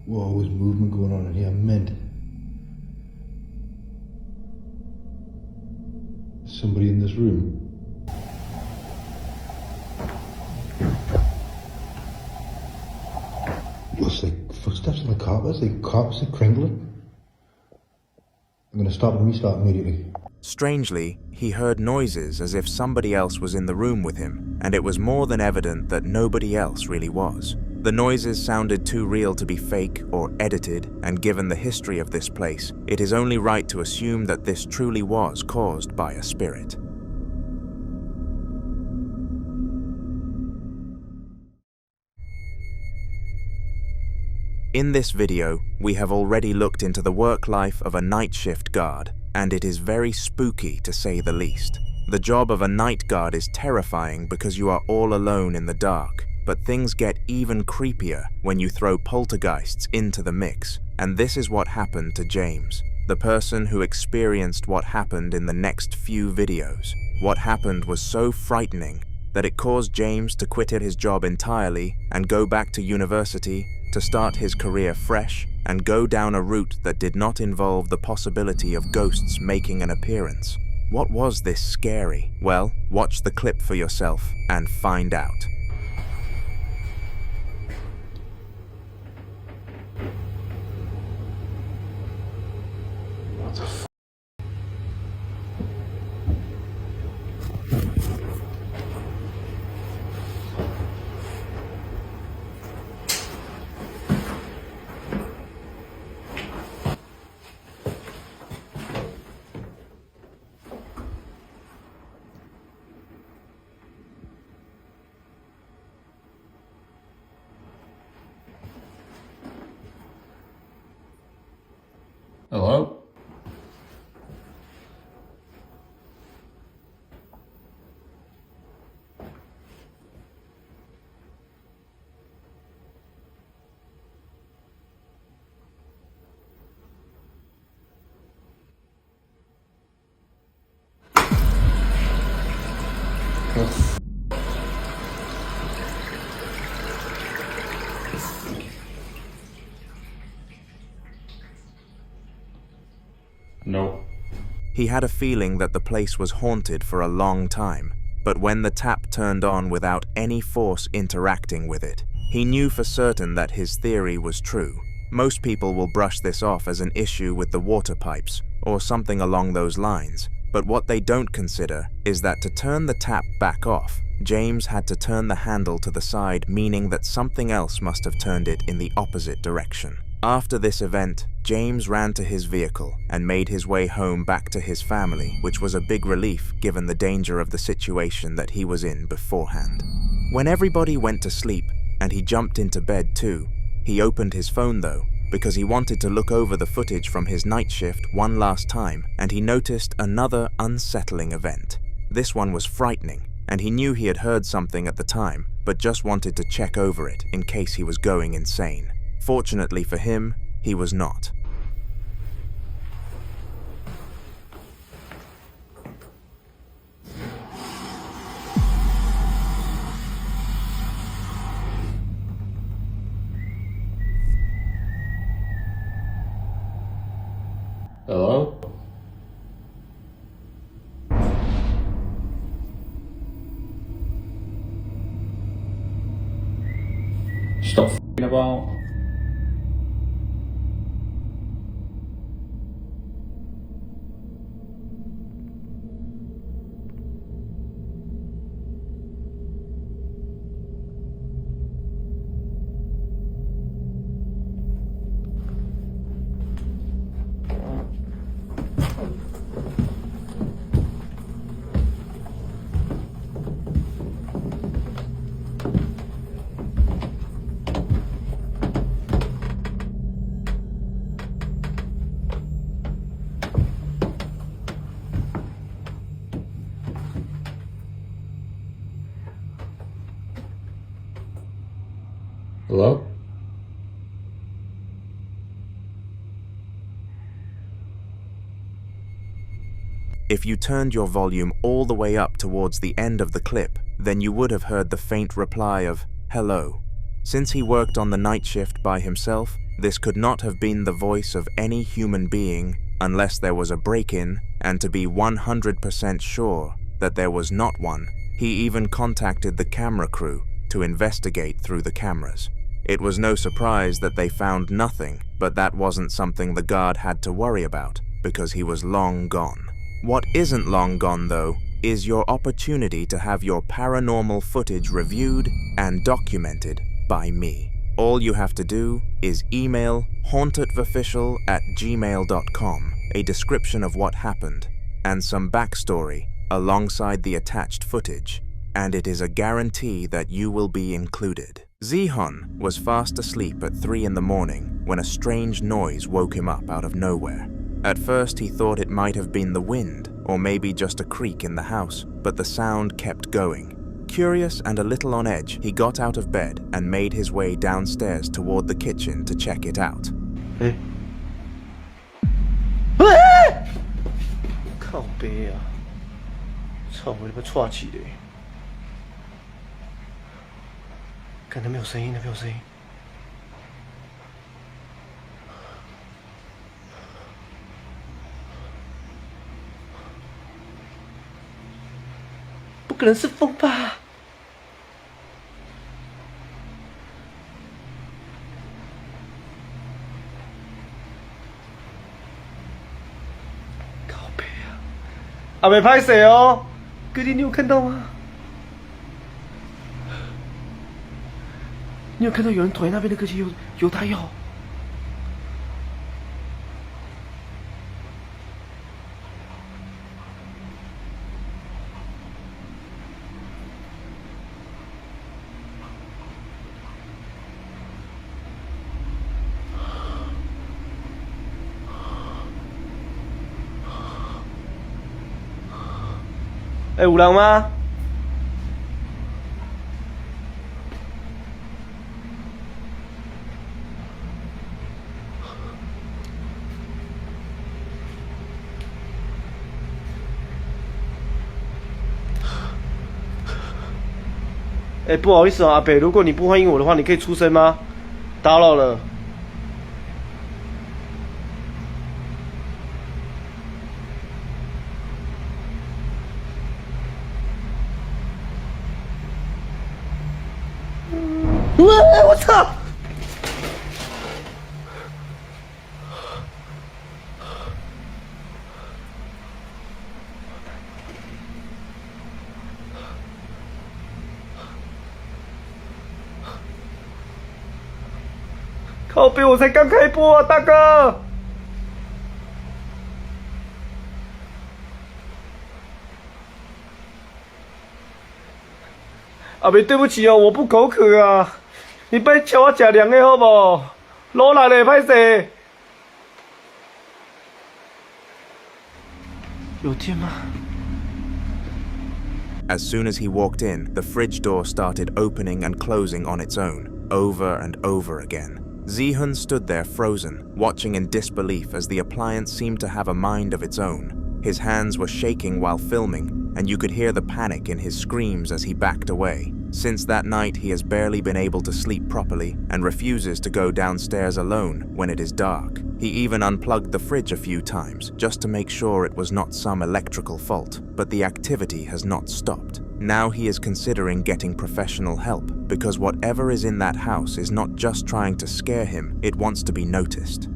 Whoa, there's movement going on in here, mint. Somebody in this room. Looks like footsteps on the carpet, it's like carpets are crinkling. I'm gonna stop and restart immediately. Strangely, he heard noises as if somebody else was in the room with him, and it was more than evident that nobody else really was. The noises sounded too real to be fake or edited, and given the history of this place, it is only right to assume that this truly was caused by a spirit. In this video, we have already looked into the work life of a night shift guard, and it is very spooky to say the least. The job of a night guard is terrifying because you are all alone in the dark, but things get even creepier when you throw poltergeists into the mix, and this is what happened to James, the person who experienced what happened in the next few videos. What happened was so frightening that it caused James to quit his job entirely and go back to university to start his career fresh and go down a route that did not involve the possibility of ghosts making an appearance. What was this scary? Well, watch the clip for yourself and find out. What the f***? No. He had a feeling that the place was haunted for a long time, but when the tap turned on without any force interacting with it, he knew for certain that his theory was true. Most people will brush this off as an issue with the water pipes, or something along those lines, but what they don't consider is that to turn the tap back off, James had to turn the handle to the side, meaning that something else must have turned it in the opposite direction. After this event, James ran to his vehicle and made his way home back to his family, which was a big relief given the danger of the situation that he was in beforehand. When everybody went to sleep, and he jumped into bed too, he opened his phone though, because he wanted to look over the footage from his night shift one last time, and he noticed another unsettling event. This one was frightening, and he knew he had heard something at the time, but just wanted to check over it in case he was going insane. Fortunately for him, he was not. Hello? Stop f***ing about. Hello? If you turned your volume all the way up towards the end of the clip, then you would have heard the faint reply of hello. Since he worked on the night shift by himself, this could not have been the voice of any human being unless there was a break-in, and to be 100% sure that there was not one, he even contacted the camera crew to investigate through the cameras. It was no surprise that they found nothing, but that wasn't something the guard had to worry about, because he was long gone. What isn't long gone, though, is your opportunity to have your paranormal footage reviewed and documented by me. All you have to do is email hauntedofficial@gmail.com a description of what happened and some backstory alongside the attached footage, and it is a guarantee that you will be included. Zihon was fast asleep at 3 in the morning when a strange noise woke him up out of nowhere. At first he thought it might have been the wind, or maybe just a creak in the house, but the sound kept going. Curious and a little on edge, he got out of bed and made his way downstairs toward the kitchen to check it out. Hey. 靠北啊！操我他妈岔气的！看那没有声音，那没有声音。不可能是风吧？靠北啊！阿没拍谁哦？哥弟，你有看到吗？你有看到有人腿那边的哥弟有打药？哎，有人吗？不好意思啊，阿北，如果你不欢迎我的话，你可以出声吗？打扰了。我操！靠北，我才刚开播啊，大哥！阿北，对不起哦，我不口渴啊，你别请我吃凉的好不好？老来的，歹势。有电吗？ As soon as he walked in, the fridge door started opening and closing on its own, over and over again. Zihun stood there frozen, watching in disbelief as the appliance seemed to have a mind of its own. His hands were shaking while filming, and you could hear the panic in his screams as he backed away. Since that night, he has barely been able to sleep properly and refuses to go downstairs alone when it is dark. He even unplugged the fridge a few times just to make sure it was not some electrical fault, but the activity has not stopped. Now he is considering getting professional help because whatever is in that house is not just trying to scare him, it wants to be noticed.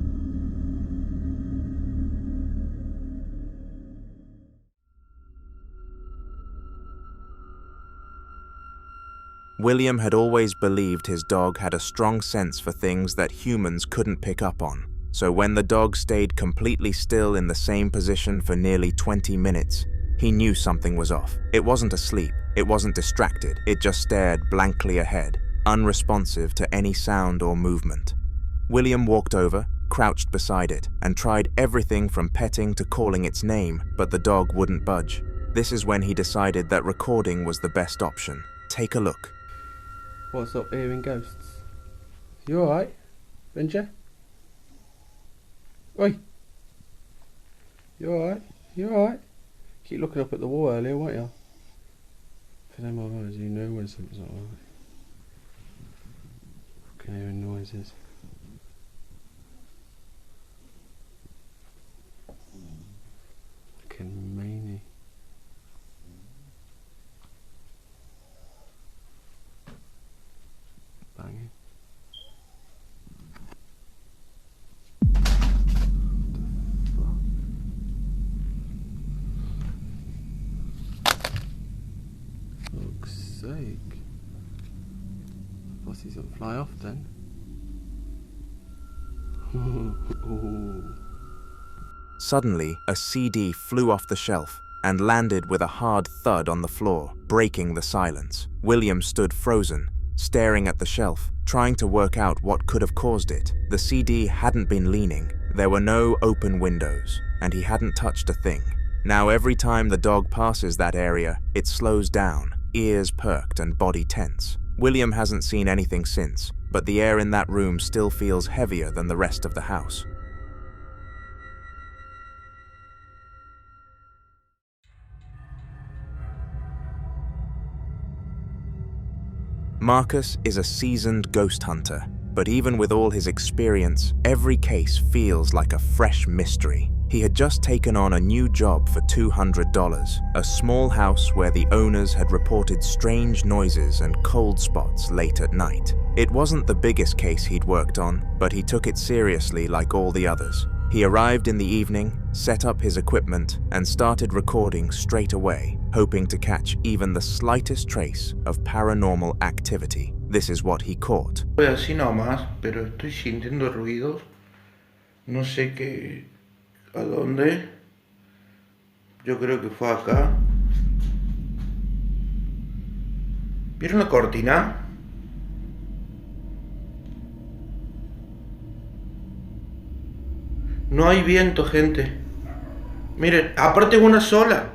William had always believed his dog had a strong sense for things that humans couldn't pick up on. So when the dog stayed completely still in the same position for nearly 20 minutes, he knew something was off. It wasn't asleep, it wasn't distracted, it just stared blankly ahead, unresponsive to any sound or movement. William walked over, crouched beside it, and tried everything from petting to calling its name, but the dog wouldn't budge. This is when he decided that recording was the best option. Take a look. What's up, hearing ghosts? You alright, Benja? Oi! You alright? You alright? Keep looking up at the wall earlier, won't you? For them eyes, you know when something's not right. Fucking hearing noises. Fucking meanie. Banging. Fuck's sake. Bossies don't fly off then. Suddenly, a CD flew off the shelf and landed with a hard thud on the floor, breaking the silence. William stood frozen, staring at the shelf, trying to work out what could have caused it. The CD hadn't been leaning, there were no open windows, and he hadn't touched a thing. Now every time the dog passes that area, it slows down, ears perked and body tense. William hasn't seen anything since, but the air in that room still feels heavier than the rest of the house. Marcus is a seasoned ghost hunter, but even with all his experience, every case feels like a fresh mystery. He had just taken on a new job for $200, a small house where the owners had reported strange noises and cold spots late at night. It wasn't the biggest case he'd worked on, but he took it seriously like all the others. He arrived in the evening, set up his equipment, and started recording straight away, hoping to catch even the slightest trace of paranormal activity. This is what he caught. Voy así nomás, pero estoy sintiendo ruidos. No sé qué... ¿A dónde? Yo creo que fue acá. ¿Vieron la cortina? No hay viento, gente. Miren, aparte una sola.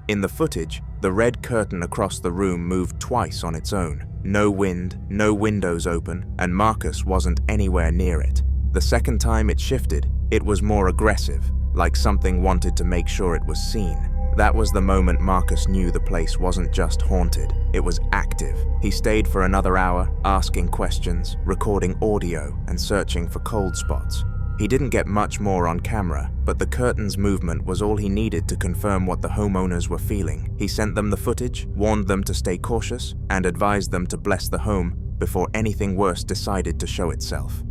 In the footage, the red curtain across the room moved twice on its own. No wind, no windows open, and Marcus wasn't anywhere near it. The second time it shifted, it was more aggressive, like something wanted to make sure it was seen. That was the moment Marcus knew the place wasn't just haunted, it was active. He stayed for another hour, asking questions, recording audio, and searching for cold spots. He didn't get much more on camera, but the curtain's movement was all he needed to confirm what the homeowners were feeling. He sent them the footage, warned them to stay cautious, and advised them to bless the home before anything worse decided to show itself.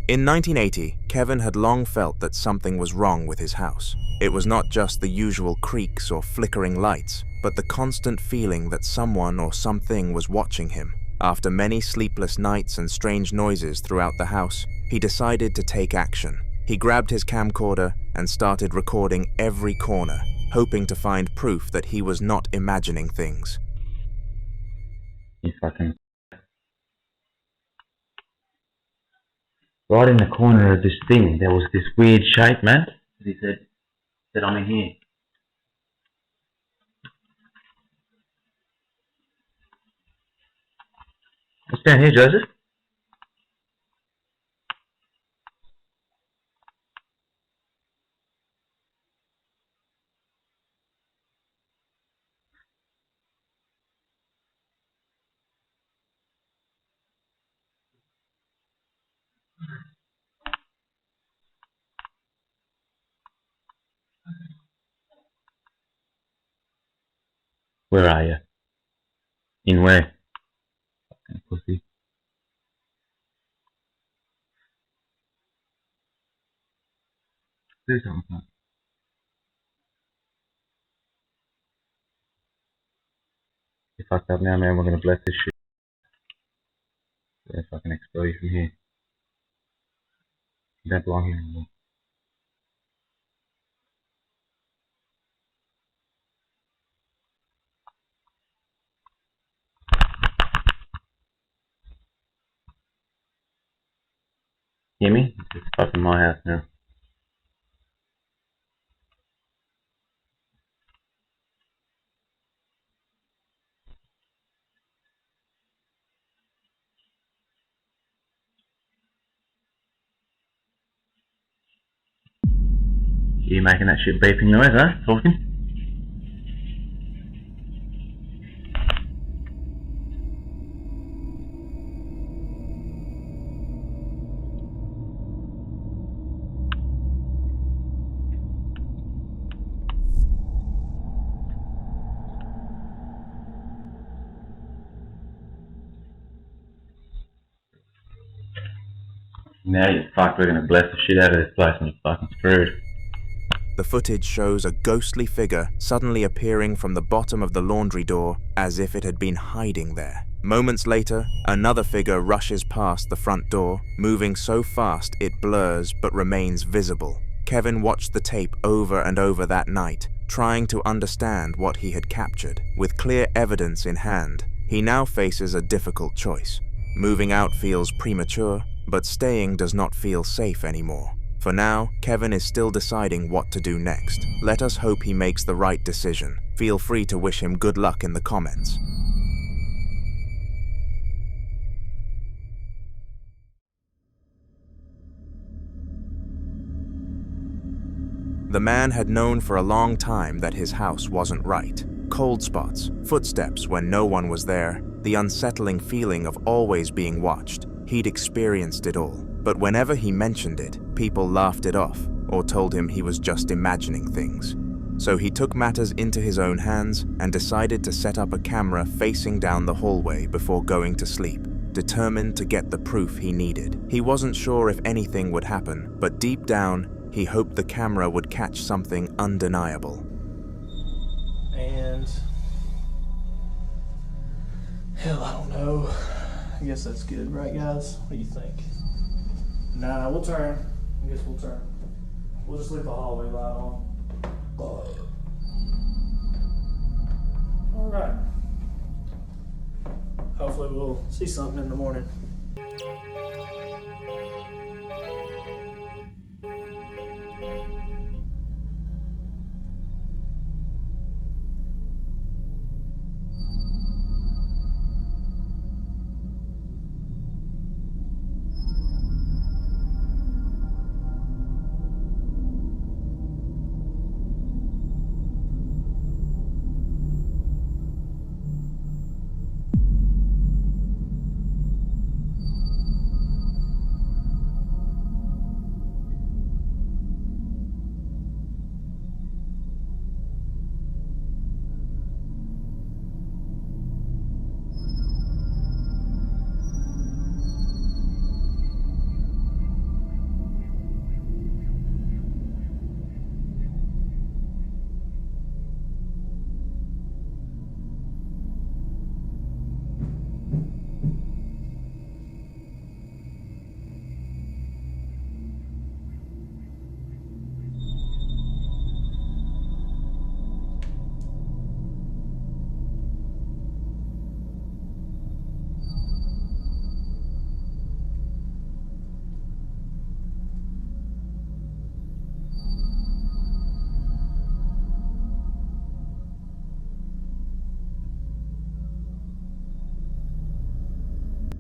In 1980, Kevin had long felt that something was wrong with his house. It was not just the usual creaks or flickering lights, but the constant feeling that someone or something was watching him. After many sleepless nights and strange noises throughout the house, he decided to take action. He grabbed his camcorder and started recording every corner, hoping to find proof that he was not imagining things. Right in the corner of this thing, there was this weird shape, man. He said, I'm in here. What's down here, Joseph? Where are you? In where? Fucking pussy. Do something. You fucked up now, man. We're gonna bless this shit. Yeah, fucking expel you from here. You don't belong here anymore. Hear me? This is fucking my house now. You making that shit beeping noise, huh? Talking? Now you're fucked. We're gonna bless the shit out of this place and you're fucking screwed. The footage shows a ghostly figure suddenly appearing from the bottom of the laundry door as if it had been hiding there. Moments later, another figure rushes past the front door, moving so fast it blurs but remains visible. Kevin watched the tape over and over that night, trying to understand what he had captured. With clear evidence in hand, he now faces a difficult choice. Moving out feels premature, but staying does not feel safe anymore. For now, Kevin is still deciding what to do next. Let us hope he makes the right decision. Feel free to wish him good luck in the comments. The man had known for a long time that his house wasn't right. Cold spots, footsteps when no one was there, the unsettling feeling of always being watched. He'd experienced it all. But whenever he mentioned it, people laughed it off or told him he was just imagining things. So he took matters into his own hands and decided to set up a camera facing down the hallway before going to sleep, determined to get the proof he needed. He wasn't sure if anything would happen, but deep down, he hoped the camera would catch something undeniable. And hell, I don't know. I guess that's good, right, guys? What do you think? Nah, we'll turn. I guess we'll turn. We'll just leave the hallway light on. Alright. Hopefully we'll see something in the morning.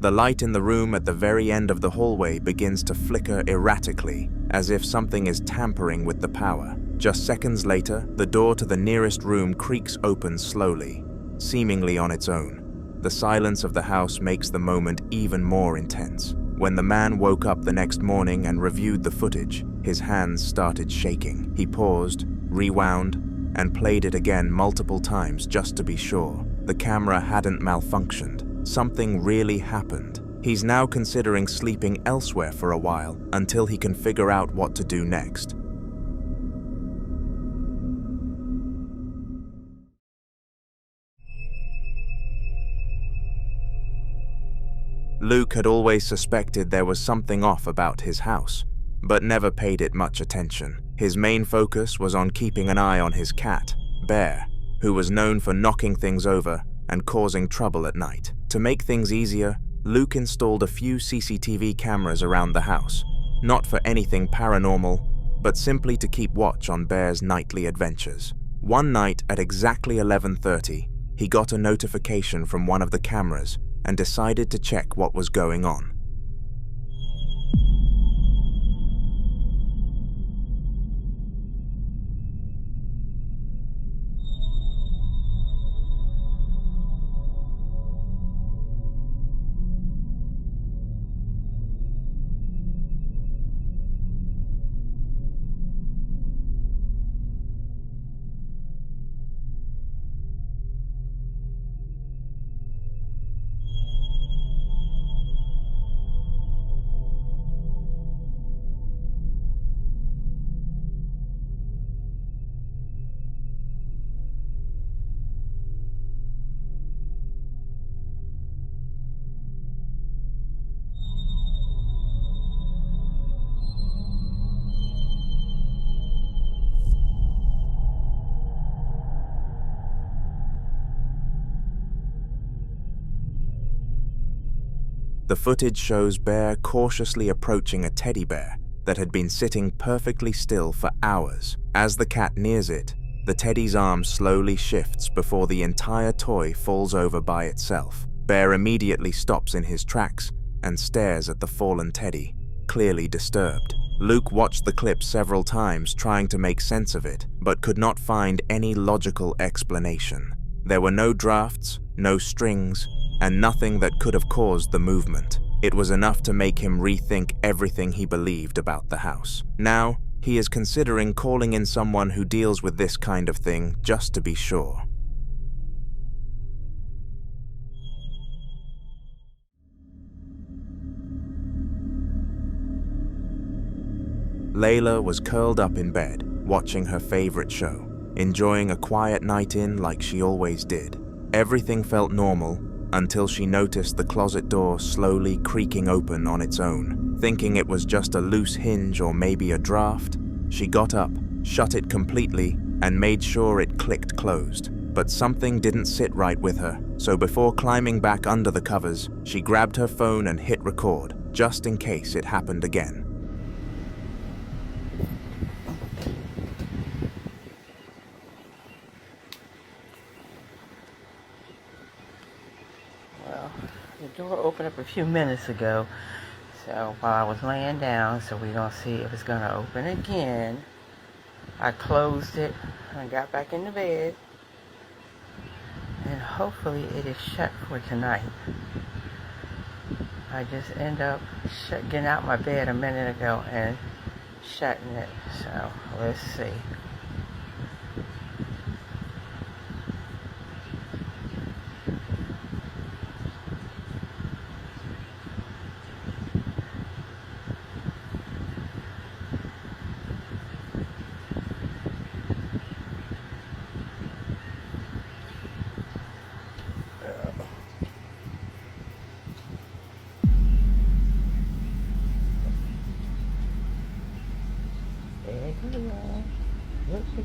The light in the room at the very end of the hallway begins to flicker erratically, as if something is tampering with the power. Just seconds later, the door to the nearest room creaks open slowly, seemingly on its own. The silence of the house makes the moment even more intense. When the man woke up the next morning and reviewed the footage, his hands started shaking. He paused, rewound, and played it again multiple times just to be sure. The camera hadn't malfunctioned. Something really happened. He's now considering sleeping elsewhere for a while until he can figure out what to do next. Luke had always suspected there was something off about his house, but never paid it much attention. His main focus was on keeping an eye on his cat, Bear, who was known for knocking things over and causing trouble at night. To make things easier, Luke installed a few CCTV cameras around the house, not for anything paranormal, but simply to keep watch on Bear's nightly adventures. One night at exactly 11:30, he got a notification from one of the cameras and decided to check what was going on. The footage shows Bear cautiously approaching a teddy bear that had been sitting perfectly still for hours. As the cat nears it, the teddy's arm slowly shifts before the entire toy falls over by itself. Bear immediately stops in his tracks and stares at the fallen teddy, clearly disturbed. Luke watched the clip several times trying to make sense of it, but could not find any logical explanation. There were no drafts, no strings, and nothing that could have caused the movement. It was enough to make him rethink everything he believed about the house. Now, he is considering calling in someone who deals with this kind of thing just to be sure. Layla was curled up in bed, watching her favorite show, enjoying a quiet night in like she always did. Everything felt normal until she noticed the closet door slowly creaking open on its own. Thinking it was just a loose hinge or maybe a draft, she got up, shut it completely, and made sure it clicked closed. But something didn't sit right with her, so before climbing back under the covers, she grabbed her phone and hit record, just in case it happened again. The door opened up a few minutes ago, so while I was laying down, so we're going to see if it's going to open again. I closed it and got back in the bed, and hopefully it is shut for tonight. I just end up getting out my bed a minute ago and shutting it, so let's see.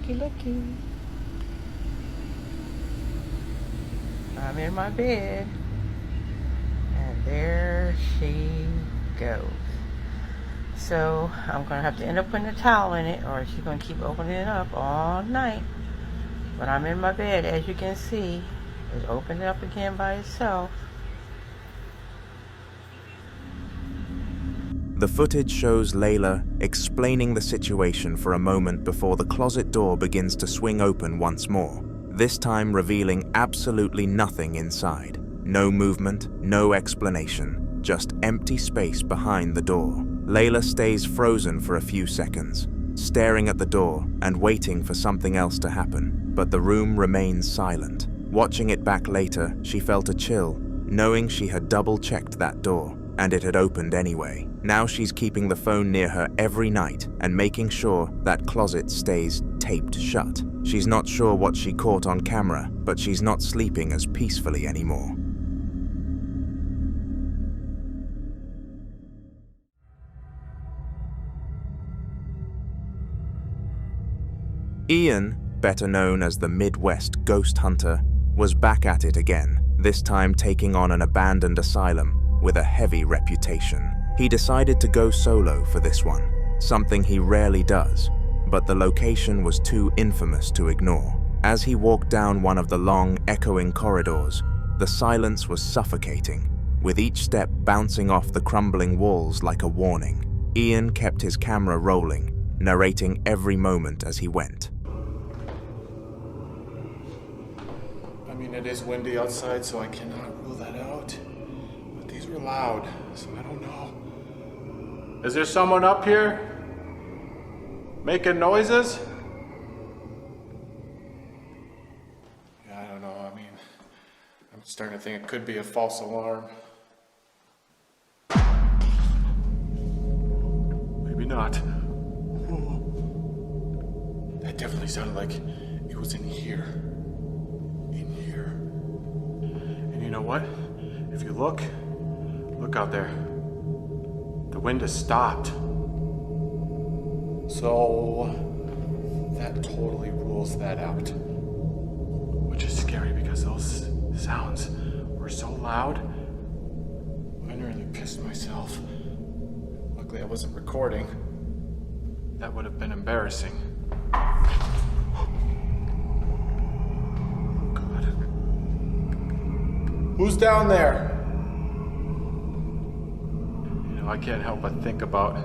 Looky. I'm in my bed, and there she goes. So I'm gonna have to end up putting a towel in it, or she's gonna keep opening it up all night. But I'm in my bed, as you can see. It's opened up again by itself. The footage shows Layla explaining the situation for a moment before the closet door begins to swing open once more, this time revealing absolutely nothing inside. No movement, no explanation, just empty space behind the door. Layla stays frozen for a few seconds, staring at the door and waiting for something else to happen, but the room remains silent. Watching it back later, she felt a chill, knowing she had double-checked that door, and it had opened anyway. Now she's keeping the phone near her every night and making sure that closet stays taped shut. She's not sure what she caught on camera, but she's not sleeping as peacefully anymore. Ian, better known as the Midwest Ghost Hunter, was back at it again, this time taking on an abandoned asylum with a heavy reputation. He decided to go solo for this one, something he rarely does, but the location was too infamous to ignore. As he walked down one of the long, echoing corridors, the silence was suffocating, with each step bouncing off the crumbling walls like a warning. Ian kept his camera rolling, narrating every moment as he went. I mean, it is windy outside, so I cannot rule that out. But these were loud, so I don't know. Is there someone up here? Making noises? Yeah, I don't know. I mean, I'm starting to think it could be a false alarm. Maybe not. That definitely sounded like it was in here. In here. And you know what? If you look out there. The wind has stopped. So that totally rules that out. Which is scary because those sounds were so loud. I nearly pissed myself. Luckily I wasn't recording. That would have been embarrassing. Oh God. Who's down there? I can't help but think about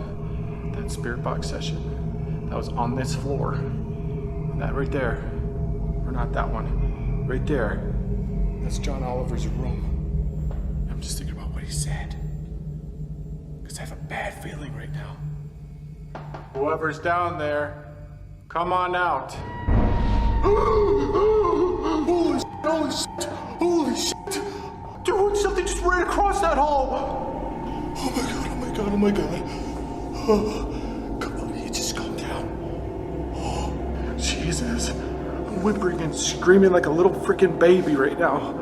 that spirit box session that was on this floor. That right there, or not that one, right there, that's John Oliver's room. I'm just thinking about what he said, because I have a bad feeling right now. Whoever's down there, come on out. Holy shit, holy shit, holy shit. Dude, something just ran across that hall. Oh my God, oh my God, oh my God. Oh, come on, you just calm down. Oh, Jesus. I'm whimpering and screaming like a little freaking baby right now.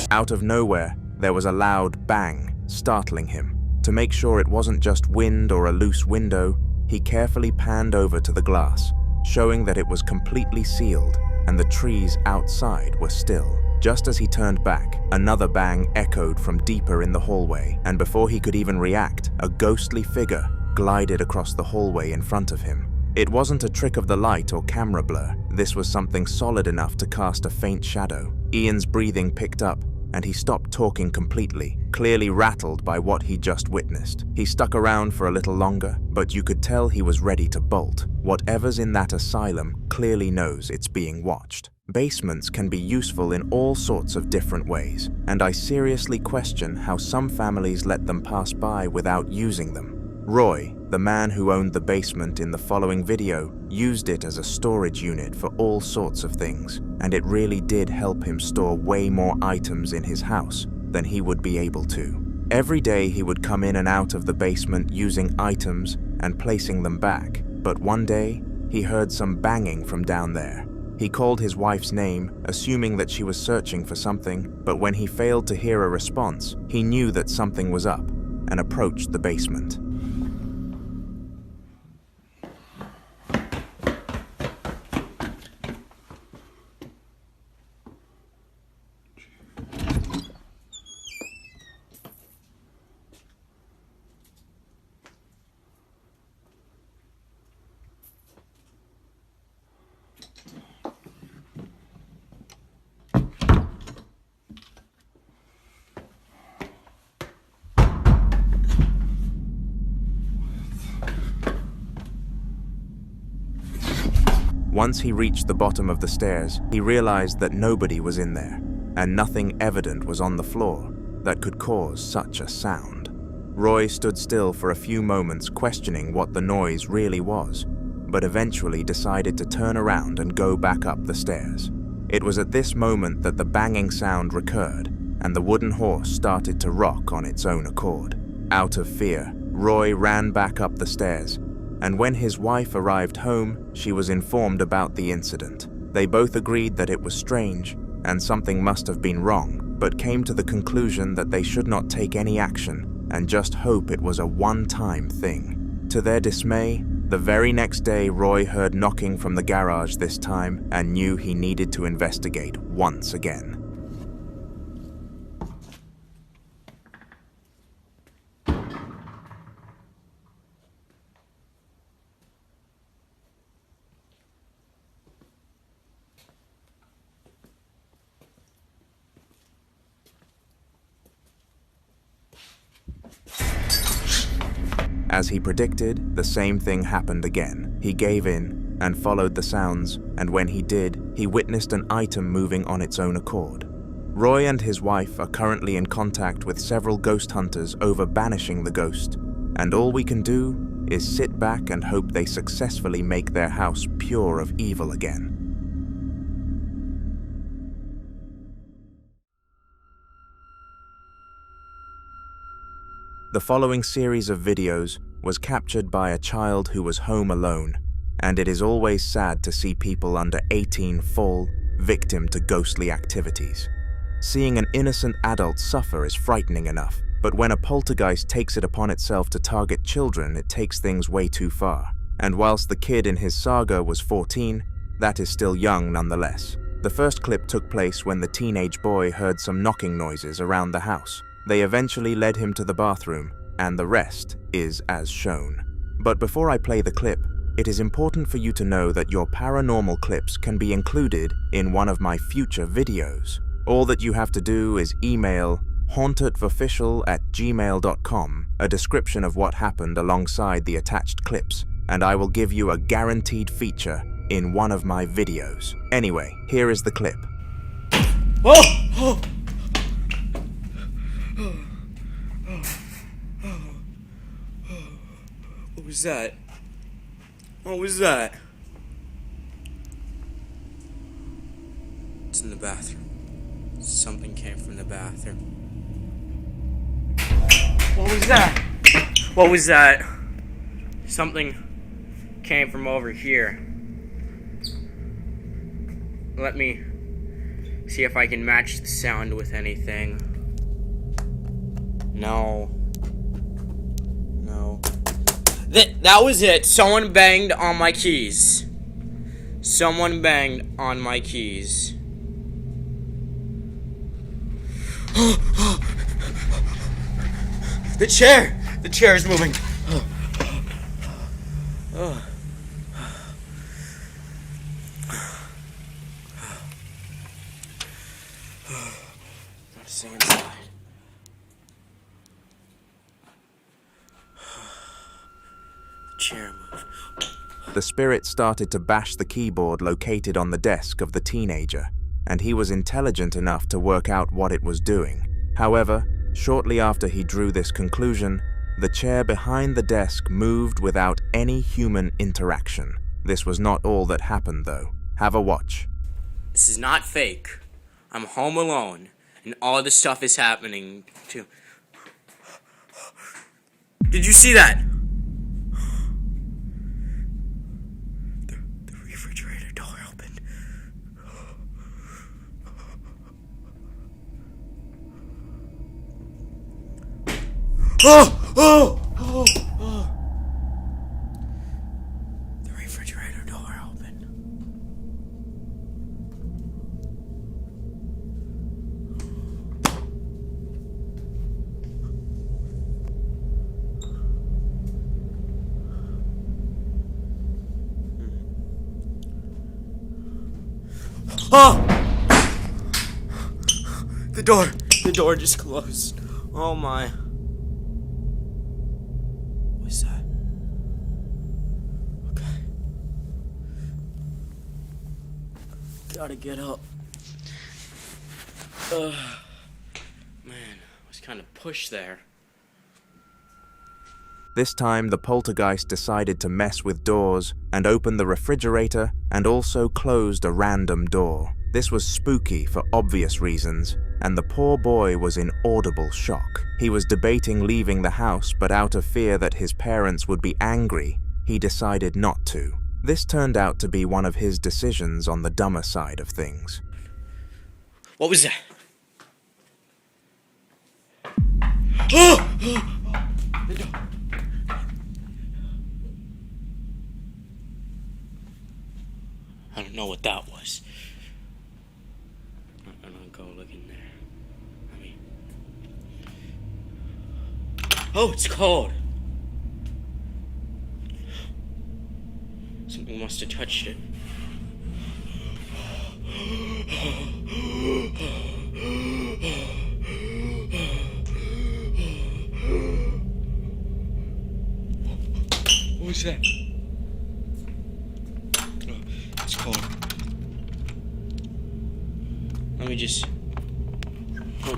Out of nowhere, there was a loud bang, startling him. To make sure it wasn't just wind or a loose window, he carefully panned over to the glass, showing that it was completely sealed and the trees outside were still. Just as he turned back, another bang echoed from deeper in the hallway, and before he could even react, a ghostly figure glided across the hallway in front of him. It wasn't a trick of the light or camera blur. This was something solid enough to cast a faint shadow. Ian's breathing picked up, and he stopped talking completely, clearly rattled by what he just witnessed. He stuck around for a little longer, but you could tell he was ready to bolt. Whatever's in that asylum clearly knows it's being watched. Basements can be useful in all sorts of different ways, and I seriously question how some families let them pass by without using them. Roy, the man who owned the basement in the following video, used it as a storage unit for all sorts of things, and it really did help him store way more items in his house than he would be able to. Every day he would come in and out of the basement using items and placing them back, but one day he heard some banging from down there. He called his wife's name, assuming that she was searching for something, but when he failed to hear a response, he knew that something was up and approached the basement. Once he reached the bottom of the stairs, he realized that nobody was in there, and nothing evident was on the floor that could cause such a sound. Roy stood still for a few moments, questioning what the noise really was, but eventually decided to turn around and go back up the stairs. It was at this moment that the banging sound recurred, and the wooden horse started to rock on its own accord. Out of fear, Roy ran back up the stairs, and when his wife arrived home, she was informed about the incident. They both agreed that it was strange, and something must have been wrong, but came to the conclusion that they should not take any action and just hope it was a one-time thing. To their dismay, the very next day Roy heard knocking from the garage this time and knew he needed to investigate once again. As he predicted, the same thing happened again. He gave in and followed the sounds, and when he did, he witnessed an item moving on its own accord. Roy and his wife are currently in contact with several ghost hunters over banishing the ghost, and all we can do is sit back and hope they successfully make their house pure of evil again. The following series of videos was captured by a child who was home alone, and it is always sad to see people under 18 fall victim to ghostly activities. Seeing an innocent adult suffer is frightening enough, but when a poltergeist takes it upon itself to target children, it takes things way too far. And whilst the kid in his saga was 14, that is still young nonetheless. The first clip took place when the teenage boy heard some knocking noises around the house. They eventually led him to the bathroom, and the rest is as shown. But before I play the clip, it is important for you to know that your paranormal clips can be included in one of my future videos. All that you have to do is email hauntedofficial@gmail.com a description of what happened alongside the attached clips, and I will give you a guaranteed feature in one of my videos. Anyway, here is the clip. Oh! What was that? What was that? It's in the bathroom. Something came from the bathroom. What was that? What was that? Something came from over here. Let me see if I can match the sound with anything. No. No. That was it. Someone banged on my keys. Someone banged on my keys. The chair! The chair is moving. Not to stay inside. The chair moved. The spirit started to bash the keyboard located on the desk of the teenager, and he was intelligent enough to work out what it was doing. However, shortly after he drew this conclusion, the chair behind the desk moved without any human interaction. This was not all that happened, though. Have a watch. This is not fake. I'm home alone, and all this stuff is happening to... Did you see that? The refrigerator door opened. Oh! The refrigerator door opened. Oh! The door just closed. Oh my. What's that? Okay. Gotta get up. Man, I was kind of pushed there. This time, the poltergeist decided to mess with doors and opened the refrigerator and also closed a random door. This was spooky for obvious reasons, and the poor boy was in audible shock. He was debating leaving the house, but out of fear that his parents would be angry, he decided not to. This turned out to be one of his decisions on the dumber side of things. What was that? The door. I don't know what that was. I'm not gonna go look in there. Oh, it's cold. Something must have touched it. What was that? Oh, it's cold. Let me just... Oh.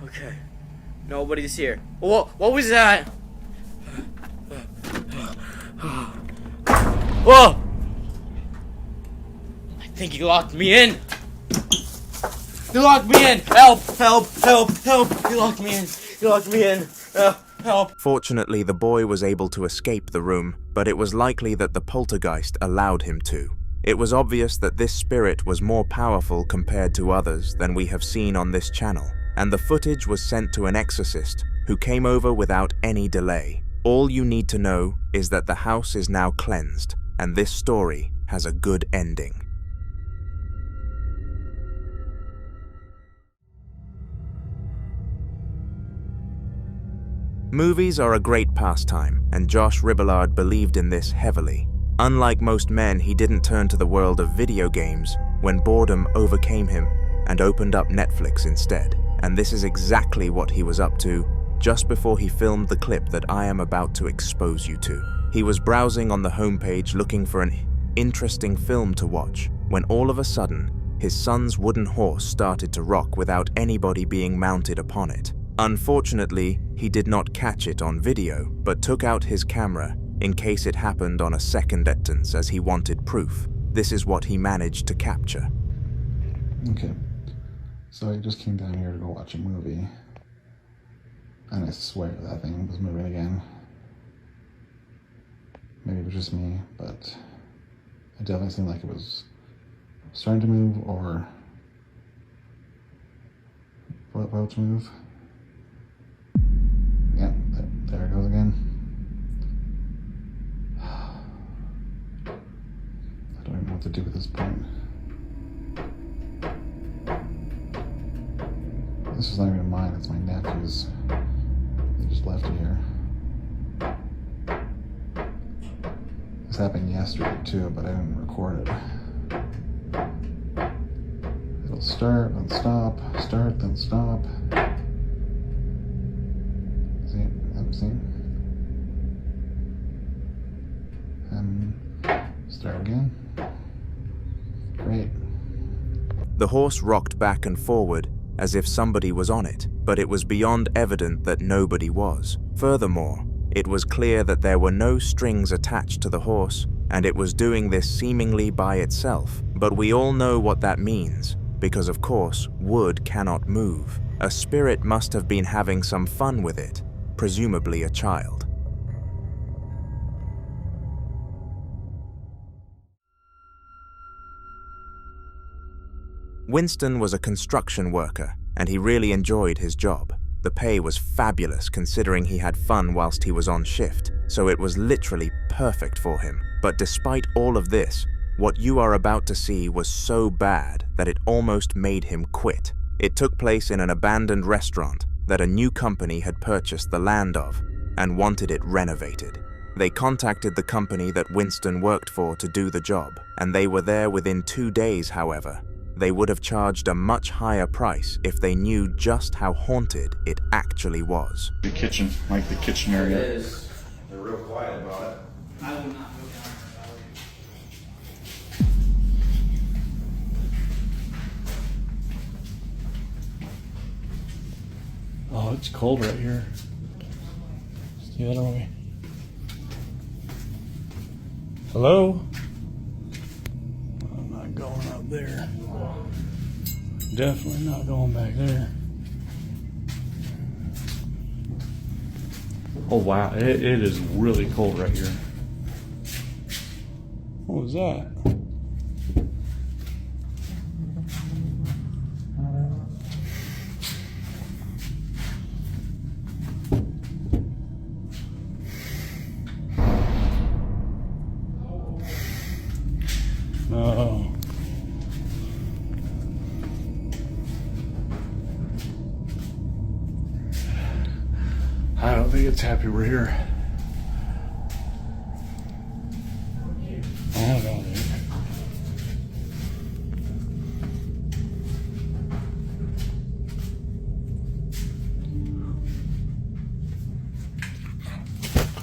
Okay. Nobody's here. What was that? Whoa! I think he locked me in. He locked me in. Help! Help! Help! Help! He locked me in. He locked me in. Help! Fortunately, the boy was able to escape the room, but it was likely that the poltergeist allowed him to. It was obvious that this spirit was more powerful compared to others than we have seen on this channel, and the footage was sent to an exorcist who came over without any delay. All you need to know is that the house is now cleansed, and this story has a good ending. Movies are a great pastime, and Josh Ribillard believed in this heavily. Unlike most men, he didn't turn to the world of video games when boredom overcame him and opened up Netflix instead. And this is exactly what he was up to just before he filmed the clip that I am about to expose you to. He was browsing on the homepage looking for an interesting film to watch when all of a sudden, his son's wooden horse started to rock without anybody being mounted upon it. Unfortunately, he did not catch it on video, but took out his camera in case it happened on a second instance as he wanted proof. This is what he managed to capture. Okay, so I just came down here to go watch a movie, and I swear that thing was moving again. Maybe it was just me, but it definitely seemed like it was starting to move or about to move. Yeah, there it goes again. I don't even know what to do at this point. This is not even mine, it's my nephew's. They just left it here. This happened yesterday too, but I didn't record it. It'll start, then stop, start, then stop. See? See? And start again. Great. The horse rocked back and forward as if somebody was on it, but it was beyond evident that nobody was. Furthermore, it was clear that there were no strings attached to the horse, and it was doing this seemingly by itself. But we all know what that means, because of course, wood cannot move. A spirit must have been having some fun with it, presumably a child. Winston was a construction worker, and he really enjoyed his job. The pay was fabulous considering he had fun whilst he was on shift, so it was literally perfect for him. But despite all of this, what you are about to see was so bad that it almost made him quit. It took place in an abandoned restaurant that a new company had purchased the land of and wanted it renovated. They contacted the company that Winston worked for to do the job, and they were there within 2 days, however. they would have charged a much higher price if they knew just how haunted it actually was. The kitchen, like the kitchen area. It is. They're real quiet about it. I will not go down there. Oh, it's cold right here. Let's do that way. Hello? I'm not going up there. Definitely not going back there. Oh wow, it is really cold right here. What was that? Oh. I don't think it's happy we're here. I don't know, dude.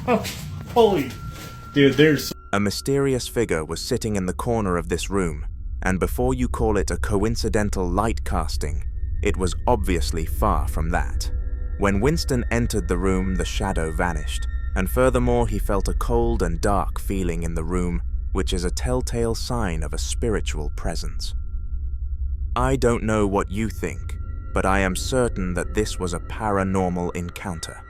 Oh, holy. Dude, there's... A mysterious figure was sitting in the corner of this room, and before you call it a coincidental light casting, it was obviously far from that. When Winston entered the room, the shadow vanished, and furthermore he felt a cold and dark feeling in the room, which is a telltale sign of a spiritual presence. I don't know what you think, but I am certain that this was a paranormal encounter.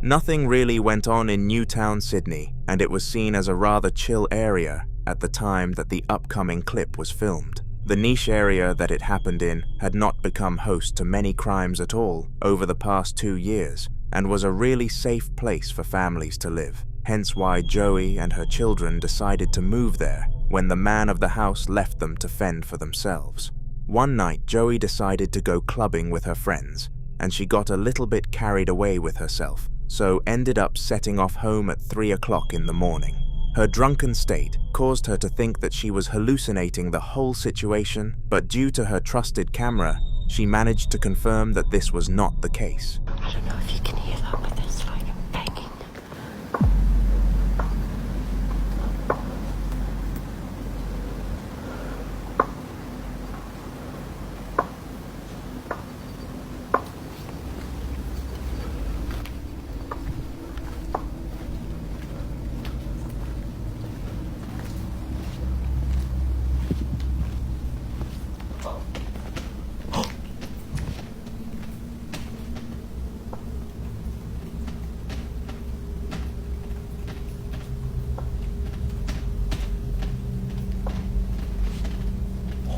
Nothing really went on in Newtown, Sydney, and it was seen as a rather chill area at the time that the upcoming clip was filmed. The niche area that it happened in had not become host to many crimes at all over the past 2 years, and was a really safe place for families to live. Hence why Joey and her children decided to move there when the man of the house left them to fend for themselves. One night, Joey decided to go clubbing with her friends, and she got a little bit carried away with herself, so ended up setting off home at 3 o'clock in the morning. Her drunken state caused her to think that she was hallucinating the whole situation, but due to her trusted camera, she managed to confirm that this was not the case. I don't know if you can hear that, but there's like a begging.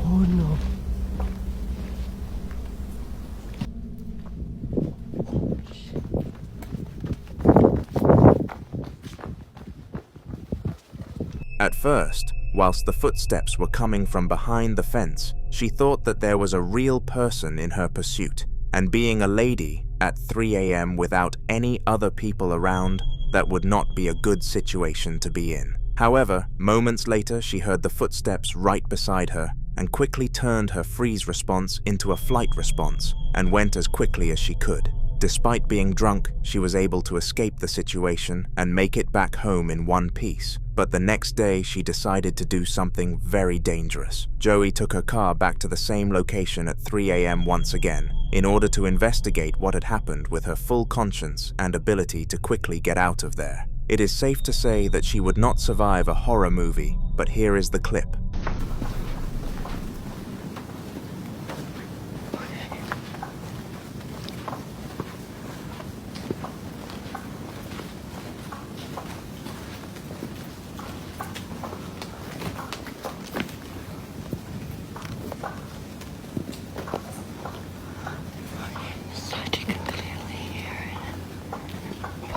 Oh no. At first, whilst the footsteps were coming from behind the fence, she thought that there was a real person in her pursuit, and being a lady at 3 a.m. without any other people around, that would not be a good situation to be in. However, moments later she heard the footsteps right beside her and quickly turned her freeze response into a flight response and went as quickly as she could. Despite being drunk, she was able to escape the situation and make it back home in one piece. But the next day, she decided to do something very dangerous. Joey took her car back to the same location at 3 a.m. once again, in order to investigate what had happened with her full conscience and ability to quickly get out of there. It is safe to say that she would not survive a horror movie, but here is the clip.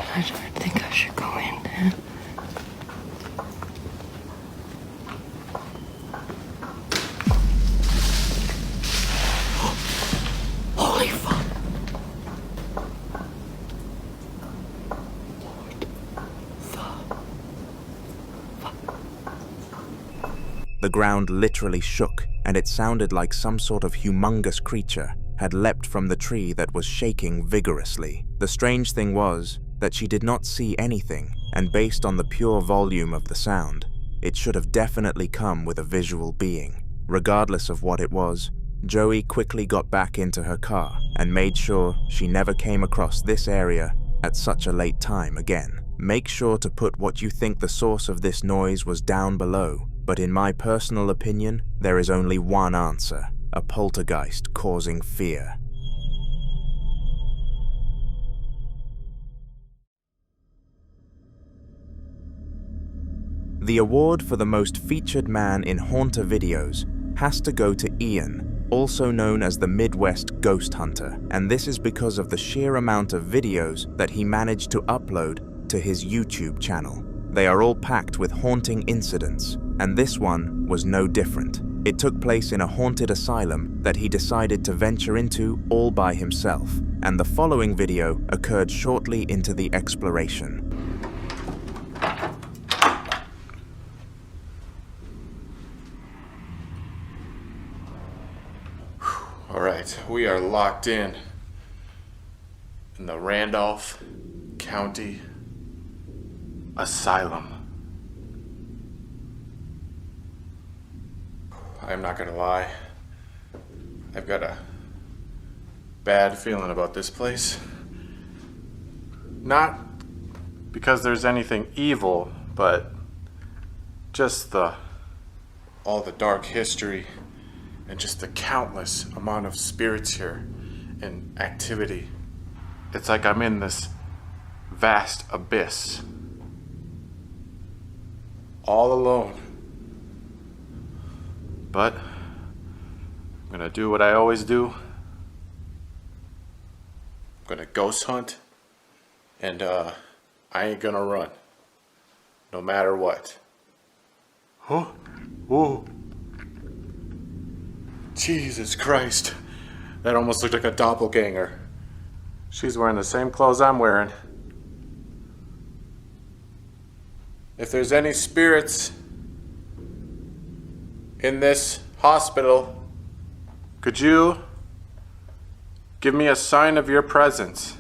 I don't think I should go in there. The ground literally shook, and it sounded like some sort of humongous creature had leapt from the tree that was shaking vigorously. The strange thing was that she did not see anything, and based on the pure volume of the sound, it should have definitely come with a visual being. Regardless of what it was, Joey quickly got back into her car and made sure she never came across this area at such a late time again. Make sure to put what you think the source of this noise was down below, but in my personal opinion, there is only one answer: a poltergeist causing fear. The award for the most featured man in Haunter videos has to go to Ian, also known as the Midwest Ghost Hunter, and this is because of the sheer amount of videos that he managed to upload to his YouTube channel. They are all packed with haunting incidents, and this one was no different. It took place in a haunted asylum that he decided to venture into all by himself, and the following video occurred shortly into the exploration. Alright, we are locked in the Randolph County Asylum. I'm not gonna lie, I've got a bad feeling about this place. Not because there's anything evil, but just all the dark history and just the countless amount of spirits here and activity. It's like I'm in this vast abyss, all alone. But I'm gonna do what I always do. I'm gonna ghost hunt, and I ain't gonna run, no matter what. Oh, whoa. Jesus Christ, that almost looked like a doppelganger. She's wearing the same clothes I'm wearing. If there's any spirits in this hospital, could you give me a sign of your presence?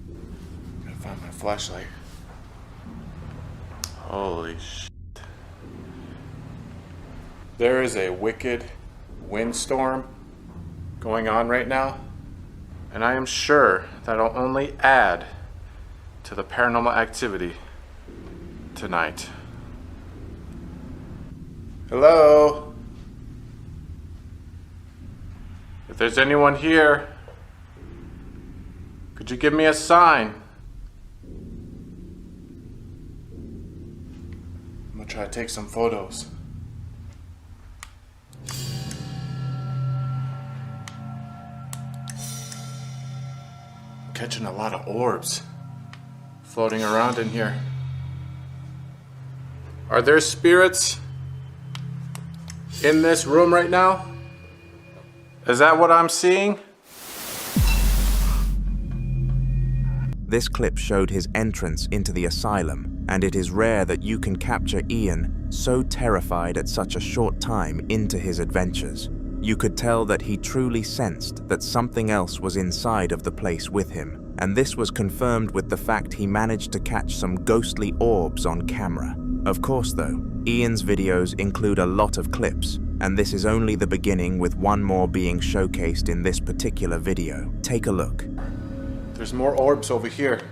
I'm gonna find my flashlight. Holy shit. There is a wicked windstorm going on right now, and I am sure that'll only add to the paranormal activity tonight. Hello? If there's anyone here, could you give me a sign? I'm gonna try to take some photos. Catching a lot of orbs floating around in here. Are there spirits in this room right now? Is that what I'm seeing? This clip showed his entrance into the asylum, and it is rare that you can capture Ian so terrified at such a short time into his adventures. You could tell that he truly sensed that something else was inside of the place with him, and this was confirmed with the fact he managed to catch some ghostly orbs on camera. Of course though, Ian's videos include a lot of clips, and this is only the beginning, with one more being showcased in this particular video. Take a look. There's more orbs over here.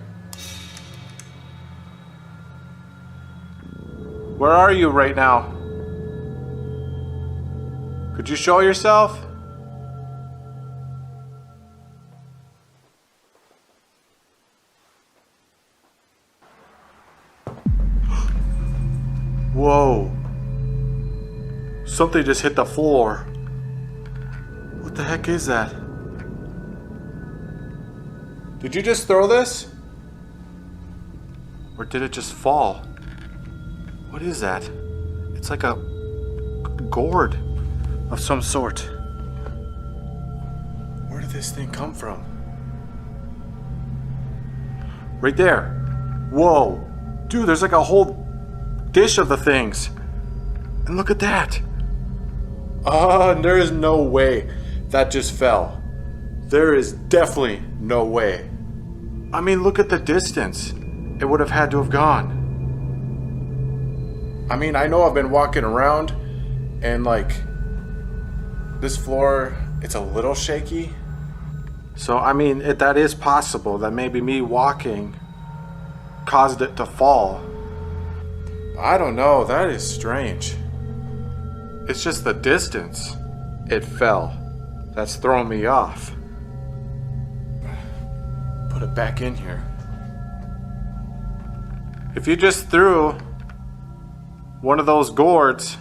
Where are you right now? Could you show yourself? Whoa. Something just hit the floor. What the heck is that? Did you just throw this? Or did it just fall? What is that? It's like a gourd of some sort. Where did this thing come from? Right there. Whoa. Dude, there's like a whole dish of the things. And look at that. And there is no way that just fell. There is definitely no way. I mean, look at the distance it would have had to have gone. I mean, I know I've been walking around and like this floor, it's a little shaky. So, I mean, that is possible that maybe me walking caused it to fall. I don't know, that is strange. It's just the distance it fell that's throwing me off. Put it back in here. If you just threw one of those gourds,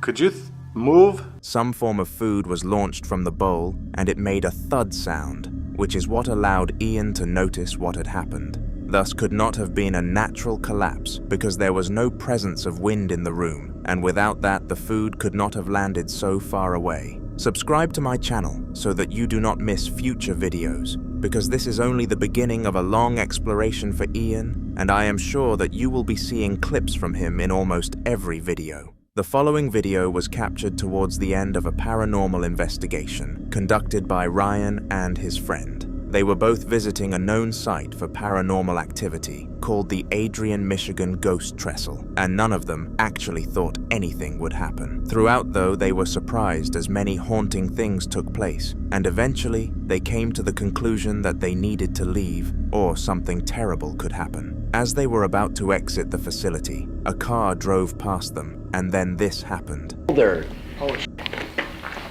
could you move? Some form of food was launched from the bowl, and it made a thud sound, which is what allowed Ian to notice what had happened. Thus could not have been a natural collapse, because there was no presence of wind in the room, and without that the food could not have landed so far away. Subscribe to my channel so that you do not miss future videos, because this is only the beginning of a long exploration for Ian, and I am sure that you will be seeing clips from him in almost every video. The following video was captured towards the end of a paranormal investigation conducted by Ryan and his friend. They were both visiting a known site for paranormal activity called the Adrian, Michigan Ghost Trestle, and none of them actually thought anything would happen. Throughout, though, they were surprised as many haunting things took place, and eventually they came to the conclusion that they needed to leave or something terrible could happen. As they were about to exit the facility, a car drove past them, and then this happened. There. Holy shit.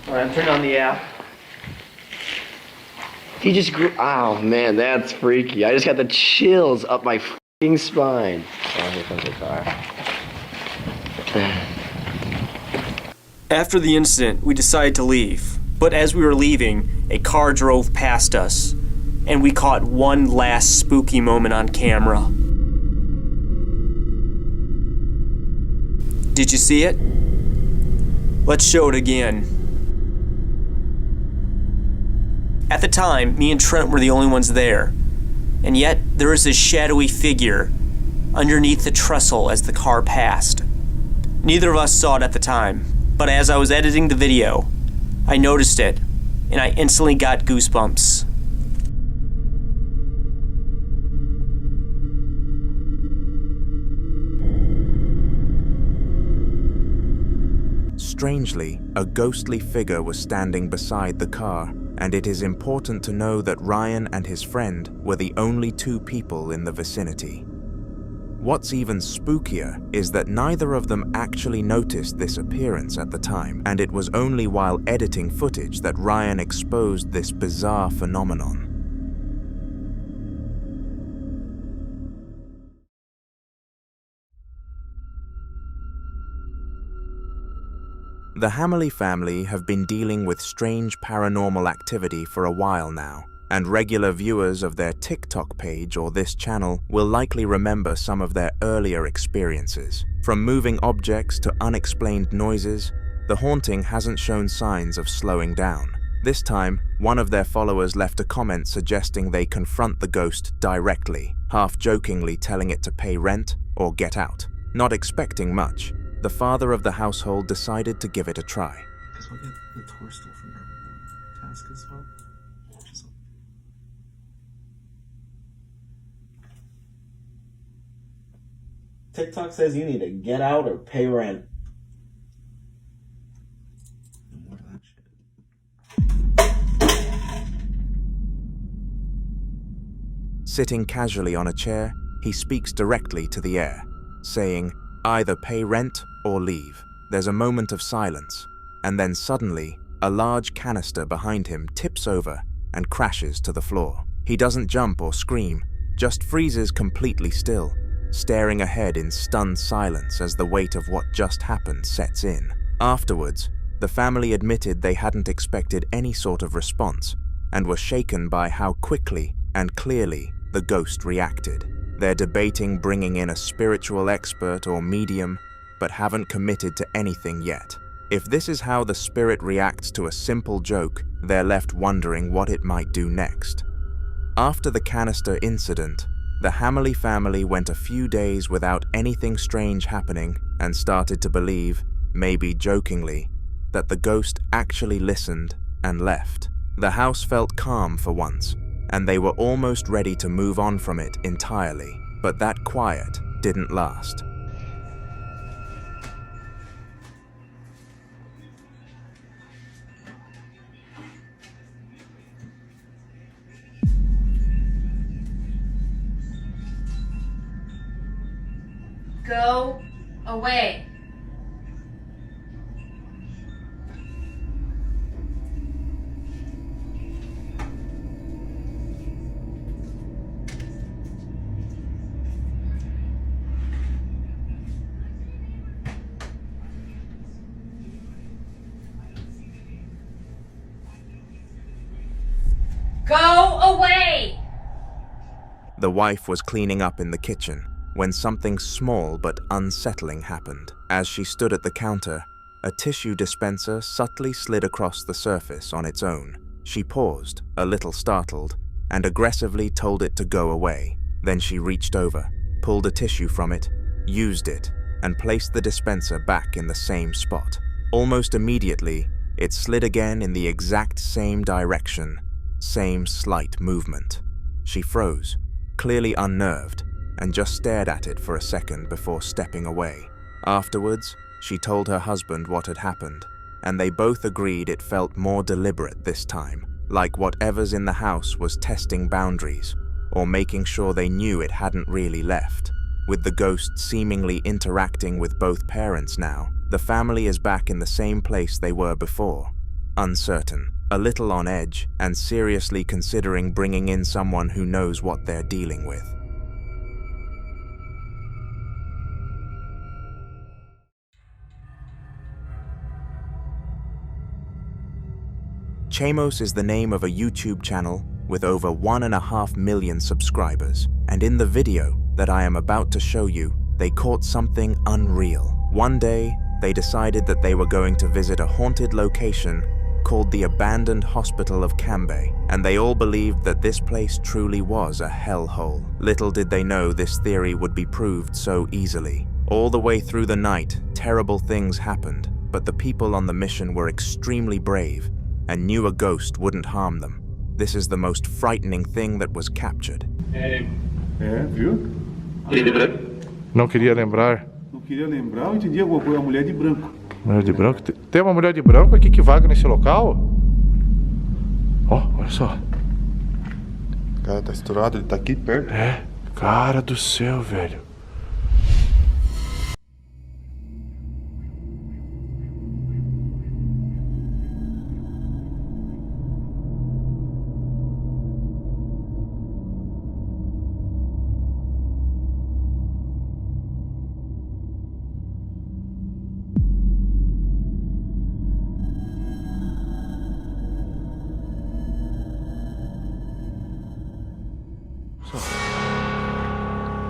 Alright, I'm turning on the app. He just grew. Oh man, that's freaky. I just got the chills up my fucking spine. Oh, here comes the car. After the incident, we decided to leave. But as we were leaving, a car drove past us, and we caught one last spooky moment on camera. Did you see it? Let's show it again. At the time, me and Trent were the only ones there, and yet there was this shadowy figure underneath the trestle as the car passed. Neither of us saw it at the time, but as I was editing the video, I noticed it, and I instantly got goosebumps. Strangely, a ghostly figure was standing beside the car, and it is important to know that Ryan and his friend were the only two people in the vicinity. What's even spookier is that neither of them actually noticed this appearance at the time, and it was only while editing footage that Ryan exposed this bizarre phenomenon. The Hammerly family have been dealing with strange paranormal activity for a while now, and regular viewers of their TikTok page or this channel will likely remember some of their earlier experiences. From moving objects to unexplained noises, the haunting hasn't shown signs of slowing down. This time, one of their followers left a comment suggesting they confront the ghost directly, half-jokingly telling it to pay rent or get out. Not expecting much, the father of the household decided to give it a try. Because we'll get the tour still from our task as well. TikTok says you need to get out or pay rent. Sitting casually on a chair, he speaks directly to the air, saying, "Either pay rent or leave." There's a moment of silence, and then suddenly, a large canister behind him tips over and crashes to the floor. He doesn't jump or scream, just freezes completely still, staring ahead in stunned silence as the weight of what just happened sets in. Afterwards, the family admitted they hadn't expected any sort of response and were shaken by how quickly and clearly the ghost reacted. They're debating bringing in a spiritual expert or medium, but haven't committed to anything yet. If this is how the spirit reacts to a simple joke, they're left wondering what it might do next. After the canister incident, The Hammerly family went a few days without anything strange happening and started to believe, maybe jokingly, that the ghost actually listened and left. The house felt calm for once, and they were almost ready to move on from it entirely, but that quiet didn't last. Go away. Go away! The wife was cleaning up in the kitchen when something small but unsettling happened. As she stood at the counter, a tissue dispenser subtly slid across the surface on its own. She paused, a little startled, and aggressively told it to go away. Then she reached over, pulled a tissue from it, used it, and placed the dispenser back in the same spot. Almost immediately, it slid again in the exact same direction, same slight movement. She froze, clearly unnerved, and just stared at it for a second before stepping away. Afterwards, she told her husband what had happened, and they both agreed it felt more deliberate this time, like whatever's in the house was testing boundaries, or making sure they knew it hadn't really left. With the ghost seemingly interacting with both parents now, the family is back in the same place they were before, uncertain, a little on edge, and seriously considering bringing in someone who knows what they're dealing with. Chamos is the name of a YouTube channel with over 1.5 million subscribers, and in the video that I am about to show you, they caught something unreal. One day, they decided that they were going to visit a haunted location called the Abandoned Hospital of Cambay, and they all believed that this place truly was a hellhole. Little did they know this theory would be proved so easily. All the way through the night, terrible things happened, but the people on the mission were extremely brave and knew a ghost wouldn't harm them. This is the most frightening thing that was captured. Viu? Não queria lembrar. Não queria lembrar, eu entendi alguma coisa, a mulher de branco. Mulher de branco? Tem uma mulher de branco aqui que vaga nesse local? Ó, olha só. O cara tá estourado, ele tá aqui perto. É, cara do céu, velho.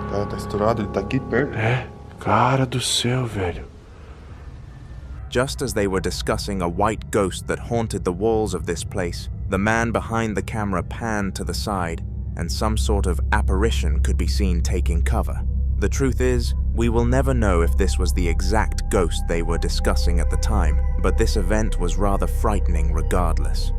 O cara tá estourado, ele tá aqui perto. É, cara do céu, velho. Just as they were discussing a white ghost that haunted the walls of this place, the man behind the camera panned to the side, and some sort of apparition could be seen taking cover. The truth is, we will never know if this was the exact ghost they were discussing at the time, but this event was rather frightening regardless.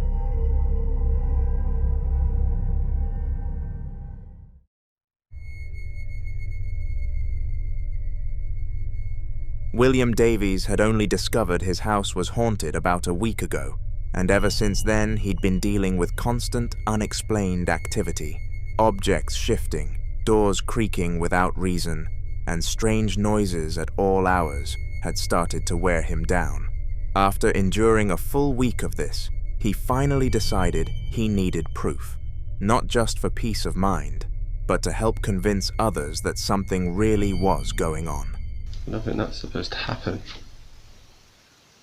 William Davies had only discovered his house was haunted about a week ago, and ever since then he'd been dealing with constant, unexplained activity. Objects shifting, doors creaking without reason, and strange noises at all hours had started to wear him down. After enduring a full week of this, he finally decided he needed proof, not just for peace of mind, but to help convince others that something really was going on. Nothing that's supposed to happen.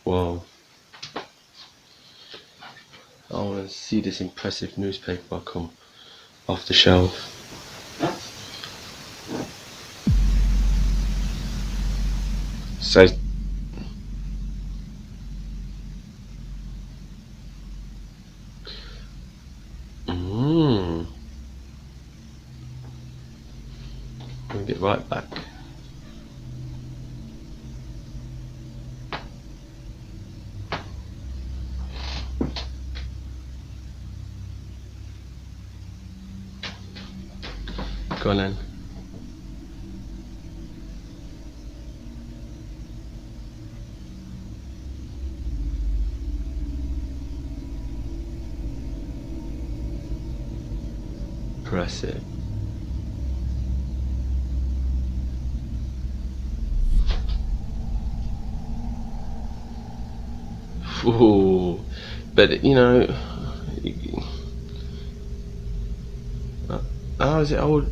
Whoa. I want to see this impressive newspaper come off the shelf. Says We'll get right back. Go on then. Press it. Ooh, but you know, how is it old?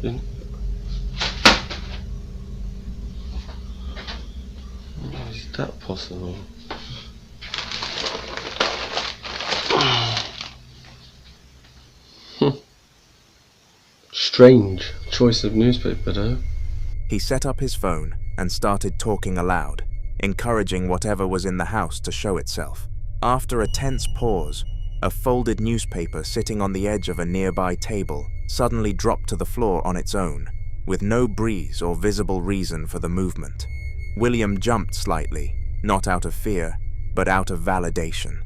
How is that possible? Strange choice of newspaper, though. He set up his phone and started talking aloud, encouraging whatever was in the house to show itself. After a tense pause, a folded newspaper sitting on the edge of a nearby table suddenly dropped to the floor on its own, with no breeze or visible reason for the movement. William jumped slightly, not out of fear, but out of validation.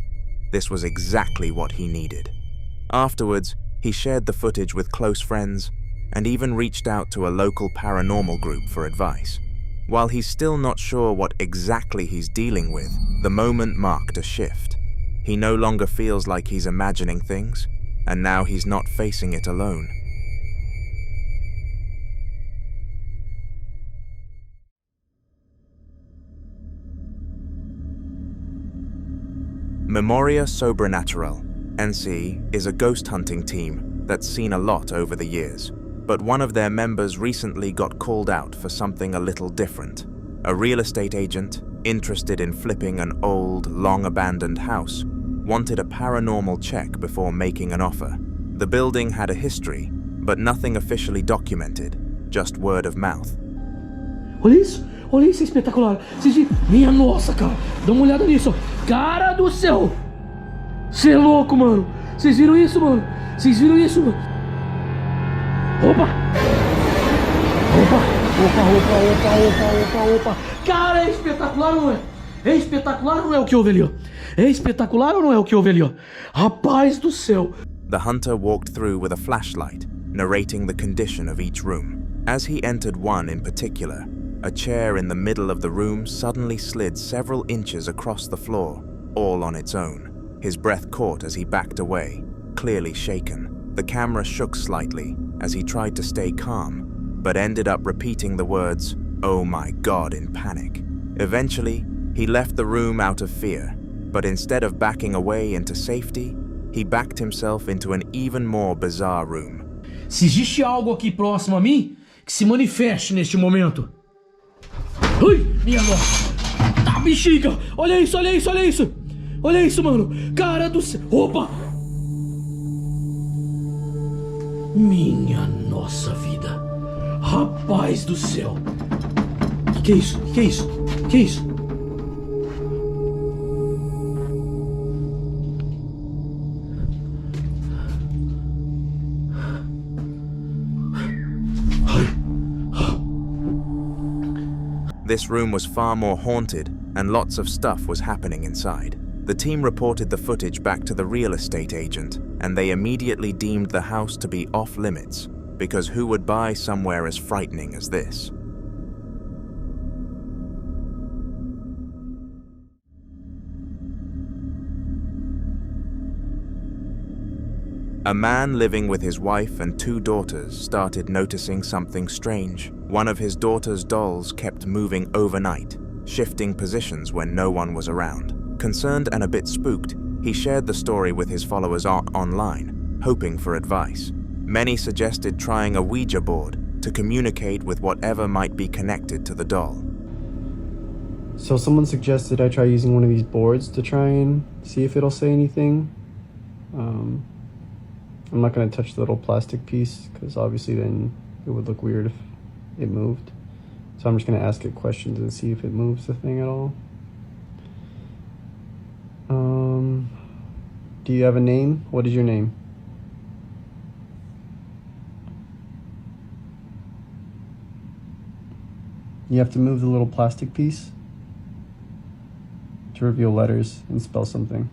This was exactly what he needed. Afterwards, he shared the footage with close friends and even reached out to a local paranormal group for advice. While he's still not sure what exactly he's dealing with, the moment marked a shift. He no longer feels like he's imagining things, and now he's not facing it alone. Memoria Sobrenatural, NC, is a ghost hunting team that's seen a lot over the years. But one of their members recently got called out for something a little different. A real estate agent, interested in flipping an old, long-abandoned house, wanted a paranormal check before making an offer. The building had a history, but nothing officially documented, just word of mouth. Olha isso é espetacular. Vocês viram? Minha nossa, cara. Dá uma olhada nisso, ó. Cara do céu. Cê é louco, mano. Vocês viram isso, mano? Vocês viram isso, mano? Opa! Opa! Cara, é espetacular, não é? É espetacular ou não é o que houve ali, ó? É espetacular ou não é o que houve ali, ó? Rapaz do céu! The hunter walked through with a flashlight, narrating the condition of each room. As he entered one in particular, a chair in the middle of the room suddenly slid several inches across the floor, all on its own. His breath caught as he backed away, clearly shaken. The camera shook slightly as he tried to stay calm, but ended up repeating the words, "Oh my God," in panic. Eventually, he left the room out of fear, but instead of backing away into safety, he backed himself into an even more bizarre room. Se existe algo aqui próximo a mim, que se manifeste neste momento. Ai, minha nossa! Tá, bexiga! Olha isso! Olha isso, mano! Cara do céu! Opa! Minha nossa vida! Rapaz do céu! Que é isso? Que é isso? Que é isso? This room was far more haunted, and lots of stuff was happening inside. The team reported the footage back to the real estate agent, and they immediately deemed the house to be off limits, because who would buy somewhere as frightening as this? A man living with his wife and 2 daughters started noticing something strange. One of his daughter's dolls kept moving overnight, shifting positions when no one was around. Concerned and a bit spooked, he shared the story with his followers online, hoping for advice. Many suggested trying a Ouija board to communicate with whatever might be connected to the doll. So someone suggested I try using one of these boards to try and see if it'll say anything. I'm not going to touch the little plastic piece because obviously then it would look weird if it moved. So I'm just going to ask it questions and see if it moves the thing at all. Do you have a name? What is your name? You have to move the little plastic piece to reveal letters and spell something.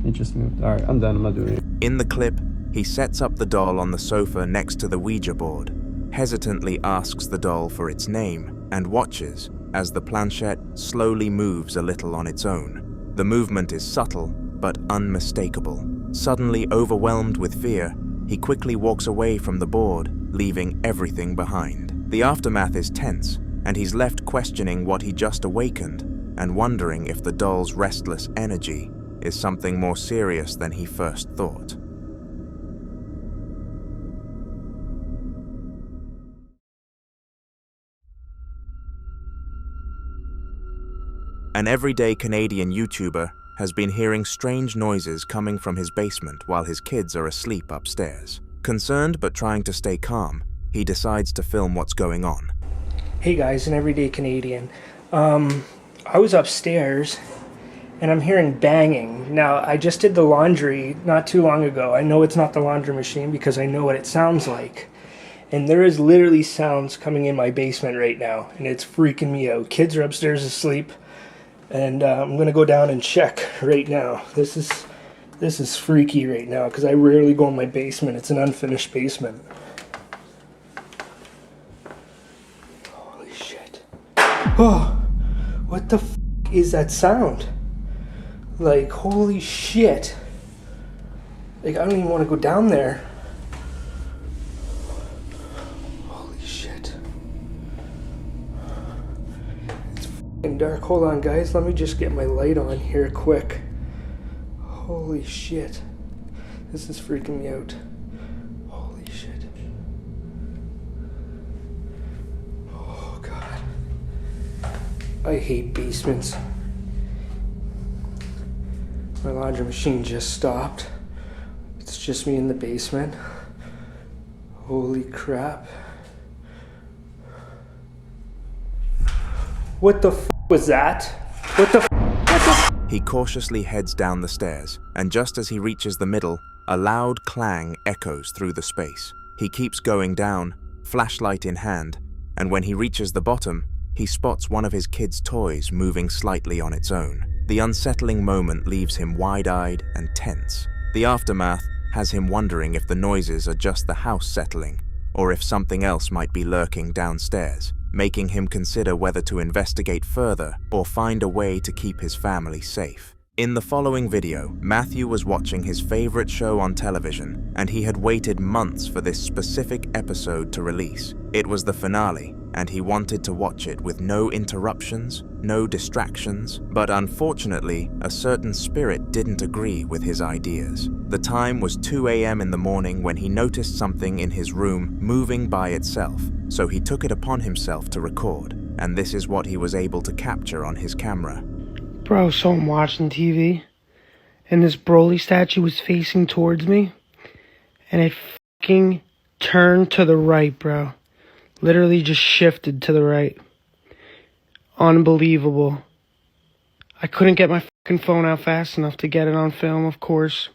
It just moved. Alright, I'm done. I'm not doing it. In the clip, he sets up the doll on the sofa next to the Ouija board, hesitantly asks the doll for its name, and watches as the planchette slowly moves a little on its own. The movement is subtle, but unmistakable. Suddenly overwhelmed with fear, he quickly walks away from the board, leaving everything behind. The aftermath is tense, and he's left questioning what he just awakened, and wondering if the doll's restless energy is something more serious than he first thought. An everyday Canadian YouTuber has been hearing strange noises coming from his basement while his kids are asleep upstairs. Concerned but trying to stay calm, he decides to film what's going on. Hey guys, an everyday Canadian. I was upstairs and I'm hearing banging. Now, I just did the laundry not too long ago. I know it's not the laundry machine because I know what it sounds like. And there is literally sounds coming in my basement right now, and it's freaking me out. Kids are upstairs asleep, and I'm gonna go down and check right now. This is freaky right now because I rarely go in my basement. It's an unfinished basement. Holy shit. Oh, what the f is that sound? Like, holy shit. Like, I don't even want to go down there. Holy shit. It's f***ing dark. Hold on, guys. Let me just get my light on here quick. Holy shit. This is freaking me out. Holy shit. Oh, God. I hate basements. My laundry machine just stopped. It's just me in the basement. Holy crap. What the f was that? What the f? He cautiously heads down the stairs, and just as he reaches the middle, a loud clang echoes through the space. He keeps going down, flashlight in hand, and when he reaches the bottom, he spots one of his kids' toys moving slightly on its own. The unsettling moment leaves him wide-eyed and tense. The aftermath has him wondering if the noises are just the house settling, or if something else might be lurking downstairs, making him consider whether to investigate further or find a way to keep his family safe. In the following video, Matthew was watching his favorite show on television, and he had waited months for this specific episode to release. It was the finale, and he wanted to watch it with no interruptions, no distractions, but unfortunately, a certain spirit didn't agree with his ideas. The time was 2 a.m. in the morning when he noticed something in his room moving by itself, so he took it upon himself to record, and this is what he was able to capture on his camera. Bro, so I'm watching TV, and this Broly statue was facing towards me, and it fucking turned to the right, bro. Literally just shifted to the right. Unbelievable. I couldn't get my fucking phone out fast enough to get it on film, of course.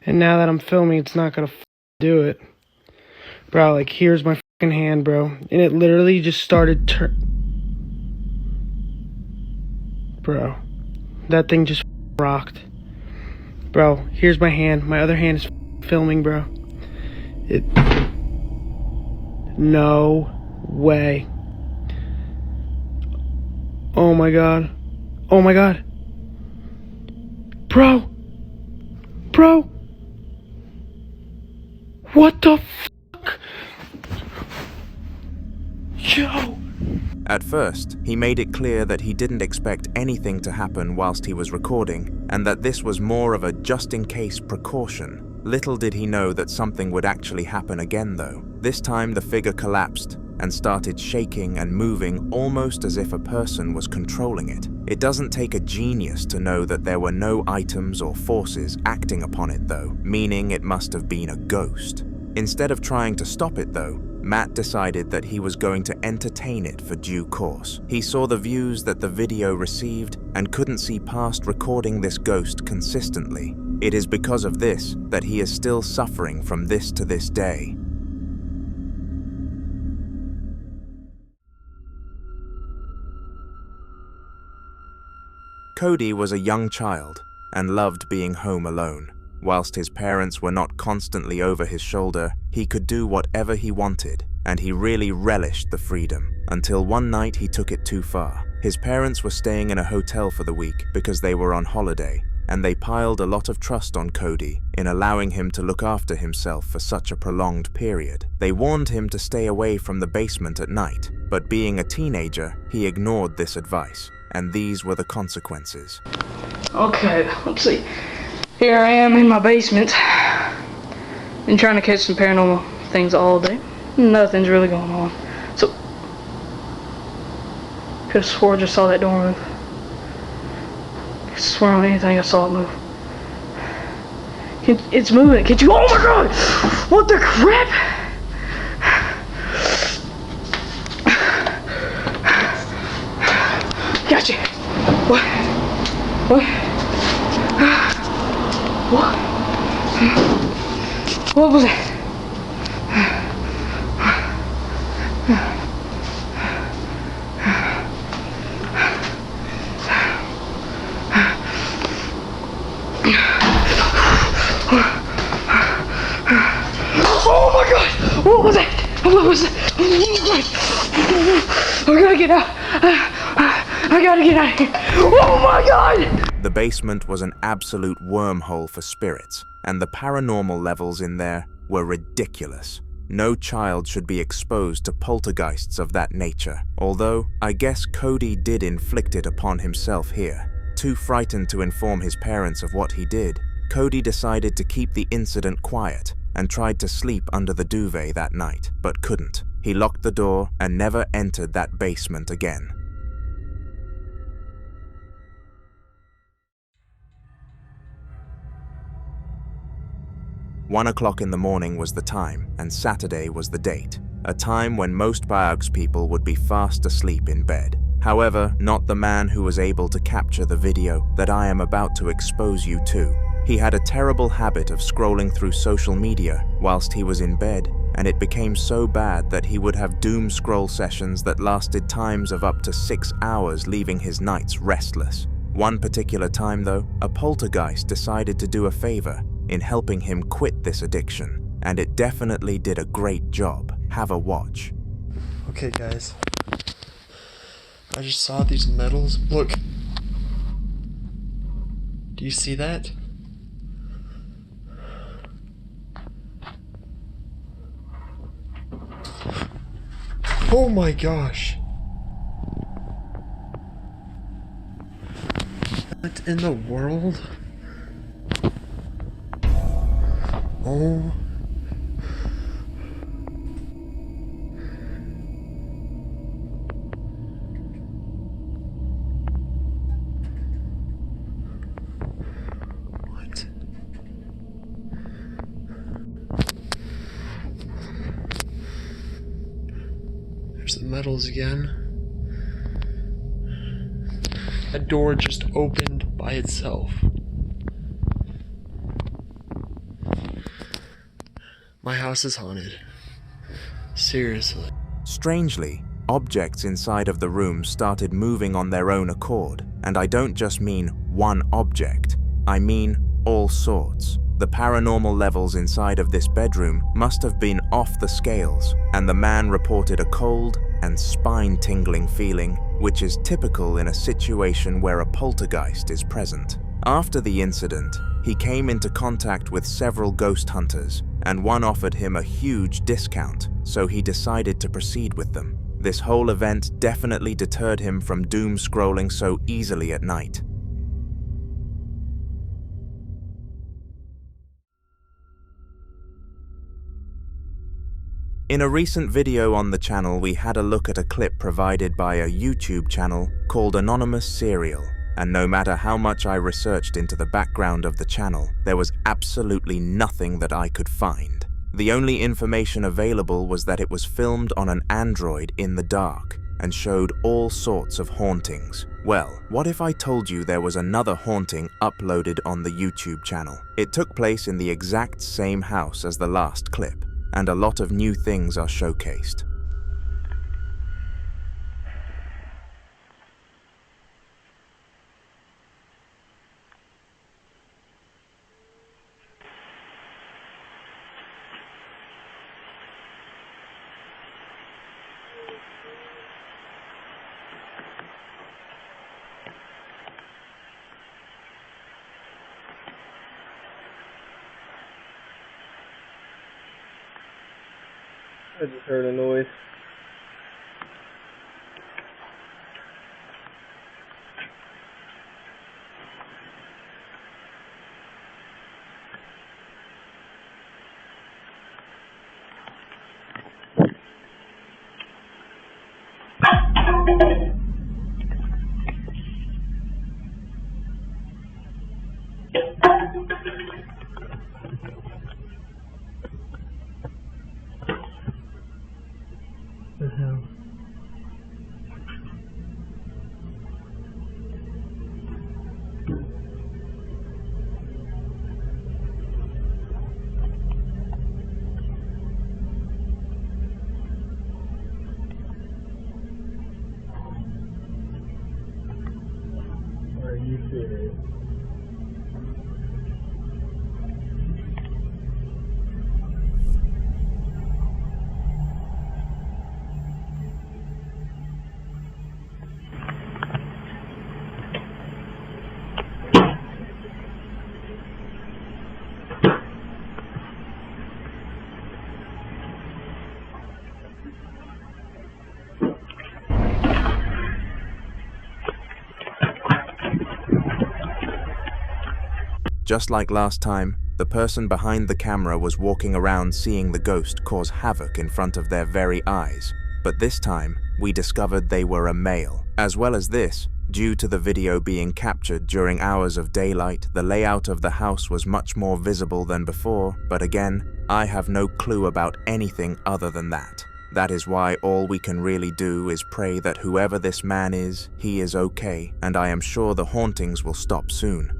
And now that I'm filming, it's not gonna do it. Bro, like, here's my fucking hand, bro. And it literally just started Bro. That thing just rocked. Bro, here's my hand. My other hand is filming, bro. No way. Oh my god. Oh my god. Bro. Bro. What the fuck? Yo. At first, he made it clear that he didn't expect anything to happen whilst he was recording, and that this was more of a just-in-case precaution. Little did he know that something would actually happen again, though. This time the figure collapsed and started shaking and moving almost as if a person was controlling it. It doesn't take a genius to know that there were no items or forces acting upon it, though, meaning it must have been a ghost. Instead of trying to stop it, though, Matt decided that he was going to entertain it for due course. He saw the views that the video received and couldn't see past recording this ghost consistently. It is because of this that he is still suffering from this to this day. Cody was a young child and loved being home alone. Whilst his parents were not constantly over his shoulder, he could do whatever he wanted, and he really relished the freedom, until one night he took it too far. His parents were staying in a hotel for the week because they were on holiday, and they piled a lot of trust on Cody in allowing him to look after himself for such a prolonged period. They warned him to stay away from the basement at night, but being a teenager, he ignored this advice, and these were the consequences. Okay, let's see. Here I am in my basement. Been trying to catch some paranormal things all day. Nothing's really going on. So, could have swore I just saw that door move. I swear on anything I saw it move. It's moving. Can't you? Oh my god! What the crap? Gotcha. What? What? What? What was that? Oh my god! What was that? What was that? I gotta get out. I gotta get out of here. Oh my god! The basement was an absolute wormhole for spirits, and the paranormal levels in there were ridiculous. No child should be exposed to poltergeists of that nature, although I guess Cody did inflict it upon himself here. Too frightened to inform his parents of what he did, Cody decided to keep the incident quiet and tried to sleep under the duvet that night, but couldn't. He locked the door and never entered that basement again. "1 o'clock in the morning was the time, and Saturday was the date, a time when most Bayeux people would be fast asleep in bed. However, not the man who was able to capture the video that I am about to expose you to. He had a terrible habit of scrolling through social media whilst he was in bed, and it became so bad that he would have doom scroll sessions that lasted times of up to 6 hours, leaving his nights restless. One particular time though, a poltergeist decided to do a favor in helping him quit this addiction, and it definitely did a great job. Have a watch." Okay guys, I just saw these metals. Look, do you see that? Oh my gosh. What in the world? Oh. What? There's the metals again. That door just opened by itself. My house is haunted. Seriously. Strangely, objects inside of the room started moving on their own accord, and I don't just mean one object, I mean all sorts. The paranormal levels inside of this bedroom must have been off the scales, and the man reported a cold and spine-tingling feeling, which is typical in a situation where a poltergeist is present. After the incident, he came into contact with several ghost hunters, and one offered him a huge discount, so he decided to proceed with them. This whole event definitely deterred him from doom scrolling so easily at night. In a recent video on the channel, we had a look at a clip provided by a YouTube channel called Anonymous Serial, and no matter how much I researched into the background of the channel, there was absolutely nothing that I could find. The only information available was that it was filmed on an Android in the dark and showed all sorts of hauntings. Well, what if I told you there was another haunting uploaded on the YouTube channel? It took place in the exact same house as the last clip, and a lot of new things are showcased. I just heard a noise. The hell? Are you serious? Just like last time, the person behind the camera was walking around seeing the ghost cause havoc in front of their very eyes. But this time, we discovered they were a male. As well as this, due to the video being captured during hours of daylight, the layout of the house was much more visible than before, but again, I have no clue about anything other than that. That is why all we can really do is pray that whoever this man is, he is okay, and I am sure the hauntings will stop soon.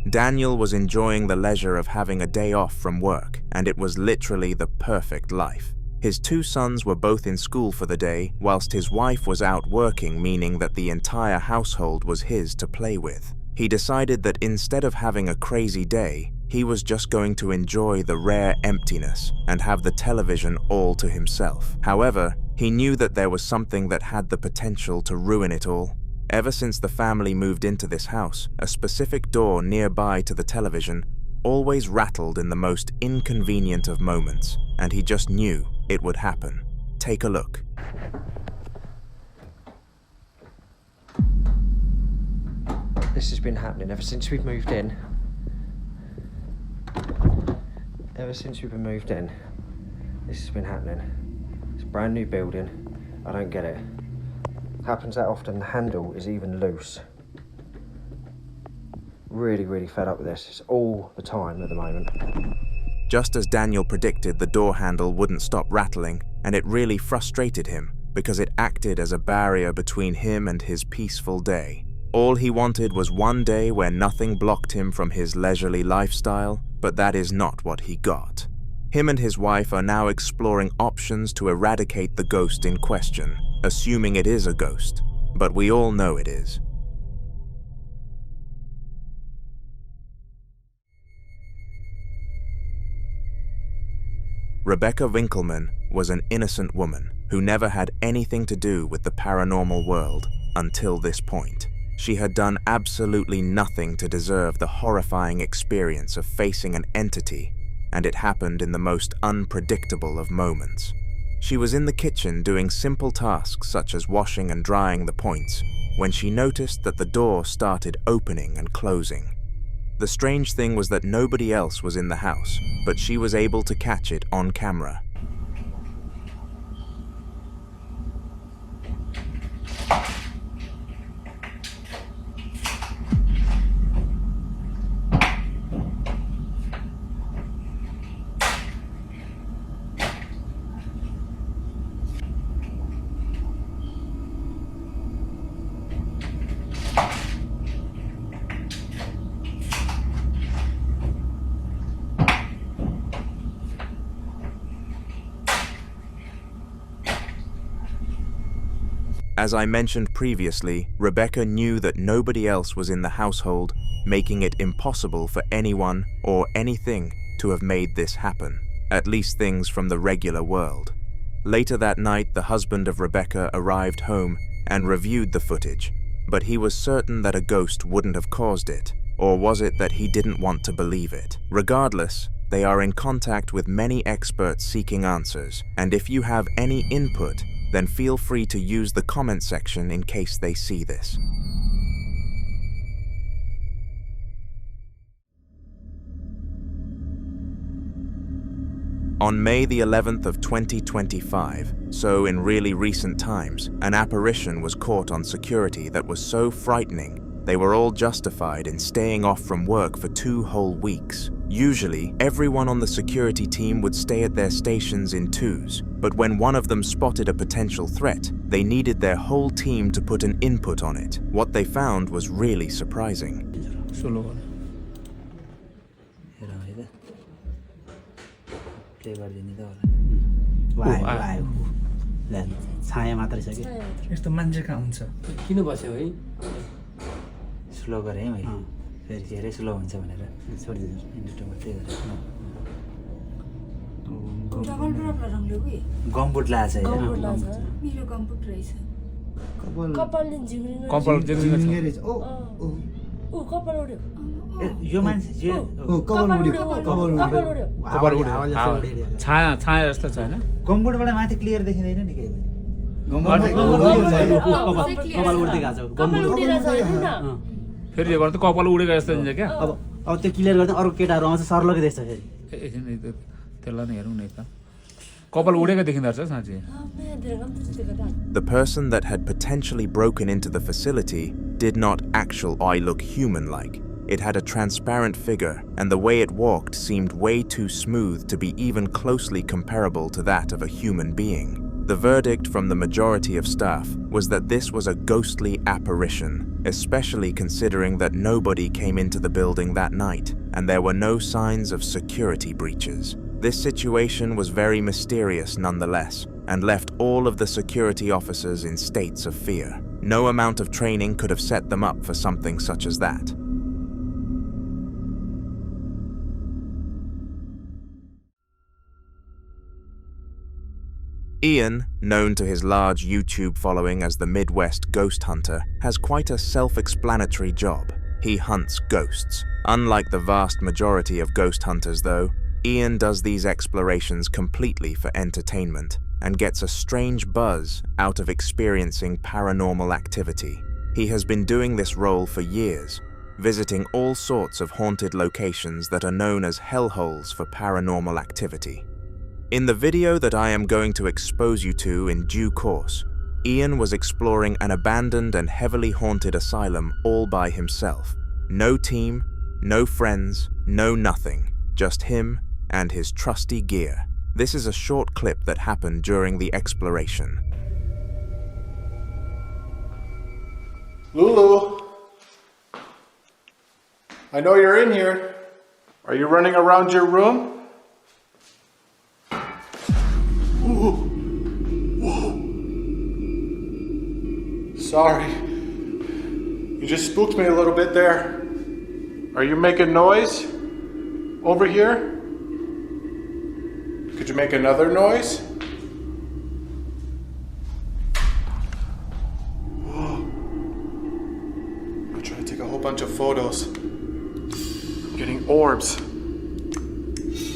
Daniel was enjoying the leisure of having a day off from work, and it was literally the perfect life. His 2 sons were both in school for the day, whilst his wife was out working, meaning that the entire household was his to play with. He decided that instead of having a crazy day, he was just going to enjoy the rare emptiness and have the television all to himself. However, he knew that there was something that had the potential to ruin it all. Ever since the family moved into this house, a specific door nearby to the television always rattled in the most inconvenient of moments, and he just knew it would happen. Take a look. This has been happening ever since we've moved in. Ever since we've been moved in, this has been happening. It's a brand new building. I don't get it. Happens that often, the handle is even loose. Really fed up with this. It's all the time at the moment. Just as Daniel predicted, the door handle wouldn't stop rattling, and it really frustrated him because it acted as a barrier between him and his peaceful day. All he wanted was one day where nothing blocked him from his leisurely lifestyle, but that is not what he got. Him and his wife are now exploring options to eradicate the ghost in question, assuming it is a ghost, but we all know it is. Rebecca Winkleman was an innocent woman who never had anything to do with the paranormal world until this point. She had done absolutely nothing to deserve the horrifying experience of facing an entity, and it happened in the most unpredictable of moments. She was in the kitchen doing simple tasks such as washing and drying the points when she noticed that the door started opening and closing. The strange thing was that nobody else was in the house, but she was able to catch it on camera. As I mentioned previously, Rebecca knew that nobody else was in the household, making it impossible for anyone or anything to have made this happen, at least things from the regular world. Later that night, the husband of Rebecca arrived home and reviewed the footage, but he was certain that a ghost wouldn't have caused it, or was it that he didn't want to believe it? Regardless, they are in contact with many experts seeking answers, and if you have any input, then feel free to use the comment section in case they see this. On May the 11th of 2025, so in really recent times, an apparition was caught on security that was so frightening, they were all justified in staying off from work for 2 whole weeks. Usually, everyone on the security team would stay at their stations in twos, but when one of them spotted a potential threat, they needed their whole team to put an input on it. What they found was really surprising. छाया मात्रै छ कि यस्तो मान्छे कहाँ हुन्छ किन बस्यो है स्लो गरे है मैले फेरि धेरै स्लो हुन्छ भनेर छोडिदिनु इन्डिकेटर मात्रै गरे गम्बुट लाछ है मेरो गम्बुट रहेछ कपालले जिङ्गिङ रहेछ ओ ओ कपाल उड्यो यो मान्छे कपाल उड्यो छाया जस्तो छ हैन गम्बुटबाट माथि क्लियर देखिँदैन नि के कपाल उड्दै गएको छ फेरि यो गर्दा कपाल उडेको जस्तो हुन्छ क्या अब त्यो क्लियर गर्दा अरु केटाहरु आउँछ सर्लकै देख्छ फेरि एकछिन त्यसलाई नि हेरौँ न त कपाल उडेको देखिँदो रहेछ साँच्चै. The person that had potentially broken into the facility did not actually look human-like. It had a transparent figure, and the way it walked seemed way too smooth to be even closely comparable to that of a human being. The verdict from the majority of staff was that this was a ghostly apparition, especially considering that nobody came into the building that night, and there were no signs of security breaches. This situation was very mysterious nonetheless, and left all of the security officers in states of fear. No amount of training could have set them up for something such as that. Ian, known to his large YouTube following as the Midwest Ghost Hunter, has quite a self-explanatory job. He hunts ghosts. Unlike the vast majority of ghost hunters though, Ian does these explorations completely for entertainment and gets a strange buzz out of experiencing paranormal activity. He has been doing this role for years, visiting all sorts of haunted locations that are known as hellholes for paranormal activity. In the video that I am going to expose you to in due course, Ian was exploring an abandoned and heavily haunted asylum all by himself. No team, no friends, no nothing, just him and his trusty gear. This is a short clip that happened during the exploration. Lulu, I know you're in here. Are you running around your room? Ooh. Whoa. Sorry. You just spooked me a little bit there. Are you making noise over here? Could you make another noise? Whoa. I'm trying to take a whole bunch of photos. I'm getting orbs.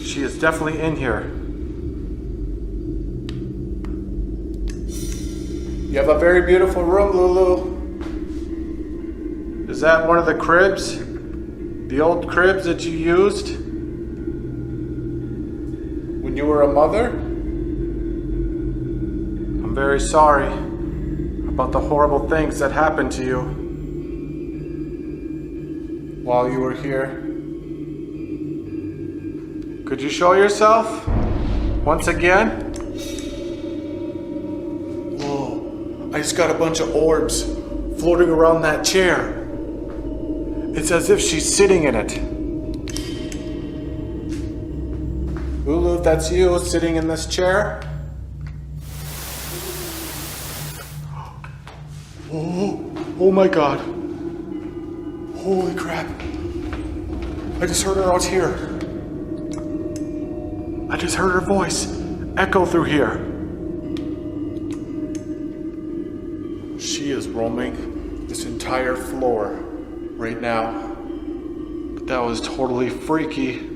She is definitely in here. You have a very beautiful room, Lulu. Is that one of the cribs? The old cribs that you used when you were a mother? I'm very sorry about the horrible things that happened to you while you were here. Could you show yourself once again? I just got a bunch of orbs floating around that chair. It's as if she's sitting in it. Lulu, if that's you sitting in this chair. Oh my God. Holy crap. I just heard her out here. I just heard her voice echo through here. She is roaming this entire floor right now. But that was totally freaky.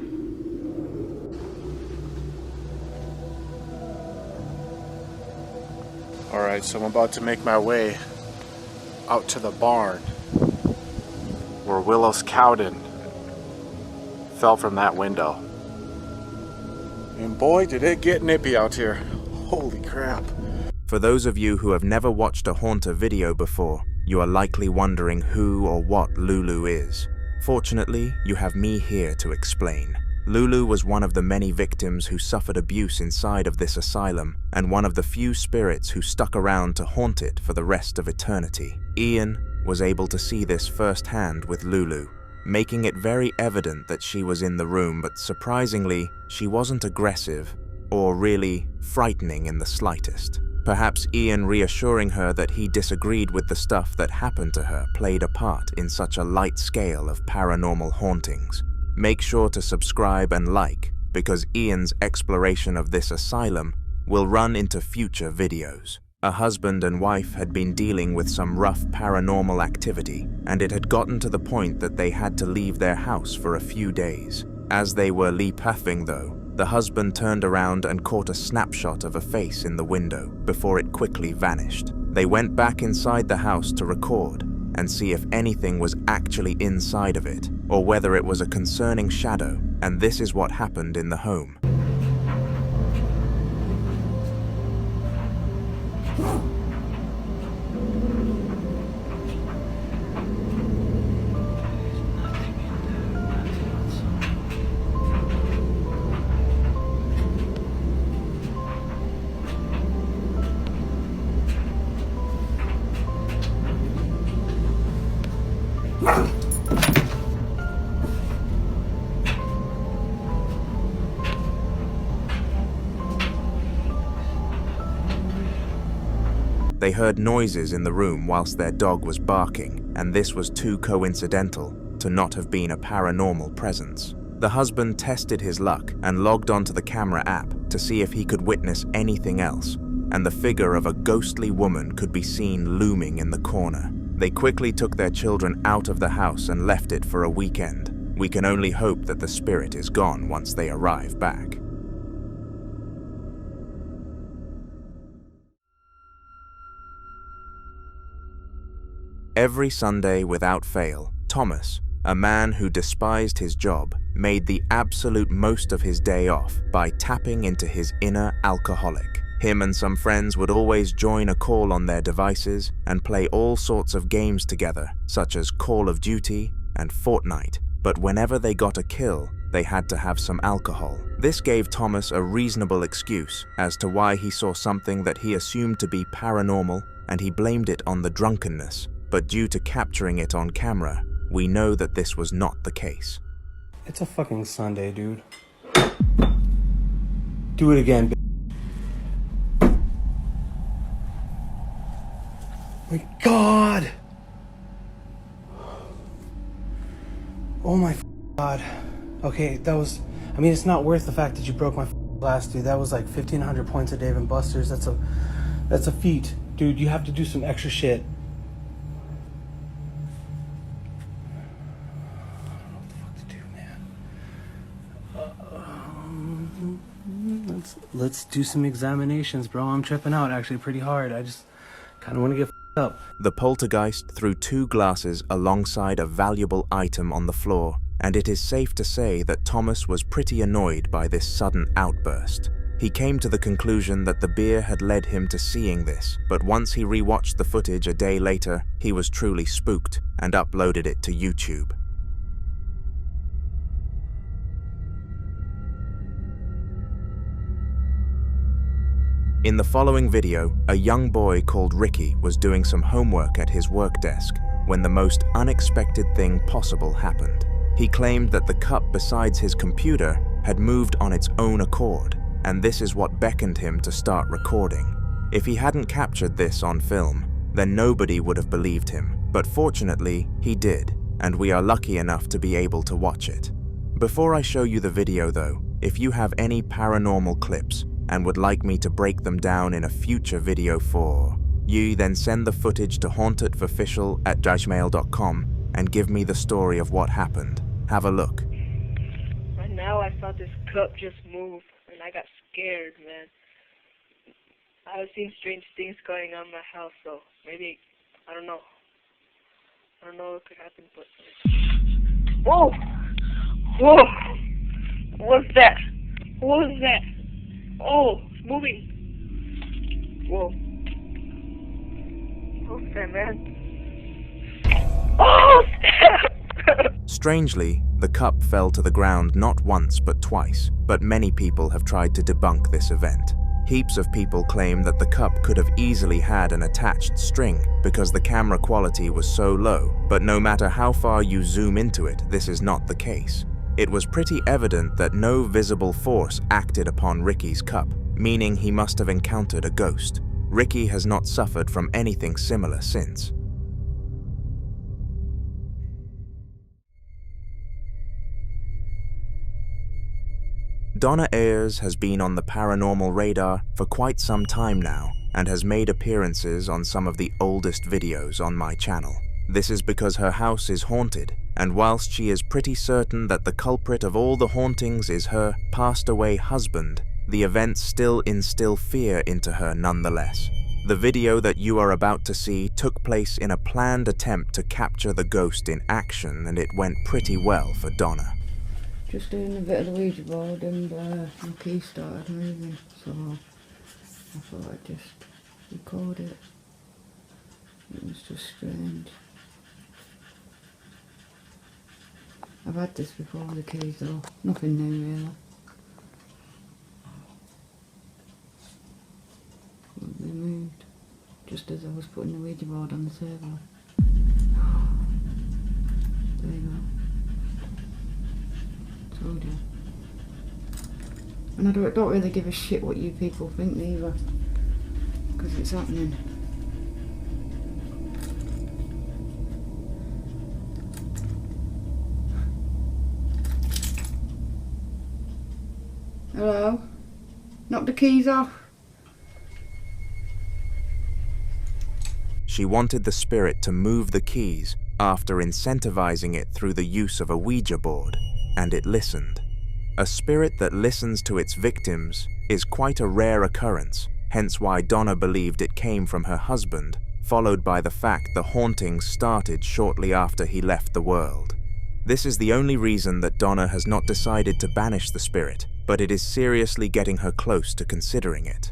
Alright, so I'm about to make my way out to the barn where Willis Cowden fell from that window. And boy, did it get nippy out here. Holy crap. For those of you who have never watched a Haunter video before, you are likely wondering who or what Lulu is. Fortunately, you have me here to explain. Lulu was one of the many victims who suffered abuse inside of this asylum, and one of the few spirits who stuck around to haunt it for the rest of eternity. Ian was able to see this firsthand with Lulu, making it very evident that she was in the room, but surprisingly, she wasn't aggressive or really frightening in the slightest. Perhaps Ian reassuring her that he disagreed with the stuff that happened to her played a part in such a light scale of paranormal hauntings. Make sure to subscribe and like, because Ian's exploration of this asylum will run into future videos. A husband and wife had been dealing with some rough paranormal activity, and it had gotten to the point that they had to leave their house for a few days. As they were leave-puffing though, the husband turned around and caught a snapshot of a face in the window before it quickly vanished. They went back inside the house to record and see if anything was actually inside of it, or whether it was a concerning shadow, and this is what happened in the home. They heard noises in the room whilst their dog was barking, and this was too coincidental to not have been a paranormal presence. The husband tested his luck and logged onto the camera app to see if he could witness anything else, and the figure of a ghostly woman could be seen looming in the corner. They quickly took their children out of the house and left it for a weekend. We can only hope that the spirit is gone once they arrive back. Every Sunday without fail, Thomas, a man who despised his job, made the absolute most of his day off by tapping into his inner alcoholic. Him and some friends would always join a call on their devices and play all sorts of games together, such as Call of Duty and Fortnite, but whenever they got a kill, they had to have some alcohol. This gave Thomas a reasonable excuse as to why he saw something that he assumed to be paranormal, and he blamed it on the drunkenness. But due to capturing it on camera, we know that this was not the case. It's a fucking Sunday, dude. Do it again, bitch. My God! Oh my God. Okay, that was... I mean, it's not worth the fact that you broke my glass, dude. That was like 1,500 points at Dave & Buster's. That's a feat. Dude, you have to do some extra shit. Let's do some examinations, bro. I'm tripping out actually pretty hard. I just kind of want to get up. The poltergeist threw 2 glasses alongside a valuable item on the floor, and it is safe to say that Thomas was pretty annoyed by this sudden outburst. He came to the conclusion that the beer had led him to seeing this, but once he rewatched the footage a day later, he was truly spooked and uploaded it to YouTube. In the following video, a young boy called Ricky was doing some homework at his work desk when the most unexpected thing possible happened. He claimed that the cup beside his computer had moved on its own accord, and this is what beckoned him to start recording. If he hadn't captured this on film, then nobody would have believed him. But fortunately, he did, and we are lucky enough to be able to watch it. Before I show you the video though, if you have any paranormal clips and would like me to break them down in a future video for you, then send the footage to hauntedforofficial@gmail.com and give me the story of what happened. Have a look. Right now I saw this cup just move and I got scared, man. I have seen strange things going on in my house, so maybe, I don't know what could happen, but... Whoa! Whoa! What's that? What was that? Oh, it's moving. Whoa. What's that, man? Oh, snap! Strangely, the cup fell to the ground not once but twice, but many people have tried to debunk this event. Heaps of people claim that the cup could have easily had an attached string because the camera quality was so low, but no matter how far you zoom into it, this is not the case. It was pretty evident that no visible force acted upon Ricky's cup, meaning he must have encountered a ghost. Ricky has not suffered from anything similar since. Donna Ayers has been on the paranormal radar for quite some time now and has made appearances on some of the oldest videos on my channel. This is because her house is haunted, and whilst she is pretty certain that the culprit of all the hauntings is her passed-away husband, the events still instill fear into her nonetheless. The video that you are about to see took place in a planned attempt to capture the ghost in action, and it went pretty well for Donna. Just doing a bit of the Ouija board and my key started moving, so I thought I'd just record it. It was just strange. I've had this before with the keys though, nothing new really. They moved just as I was putting the Ouija board on the table. There you go. Told you. And I don't really give a shit what you people think either, because it's happening. Hello? Knock the keys off. She wanted the spirit to move the keys after incentivizing it through the use of a Ouija board, and it listened. A spirit that listens to its victims is quite a rare occurrence, hence why Donna believed it came from her husband, followed by the fact the hauntings started shortly after he left the world. This is the only reason that Donna has not decided to banish the spirit, but it is seriously getting her close to considering it.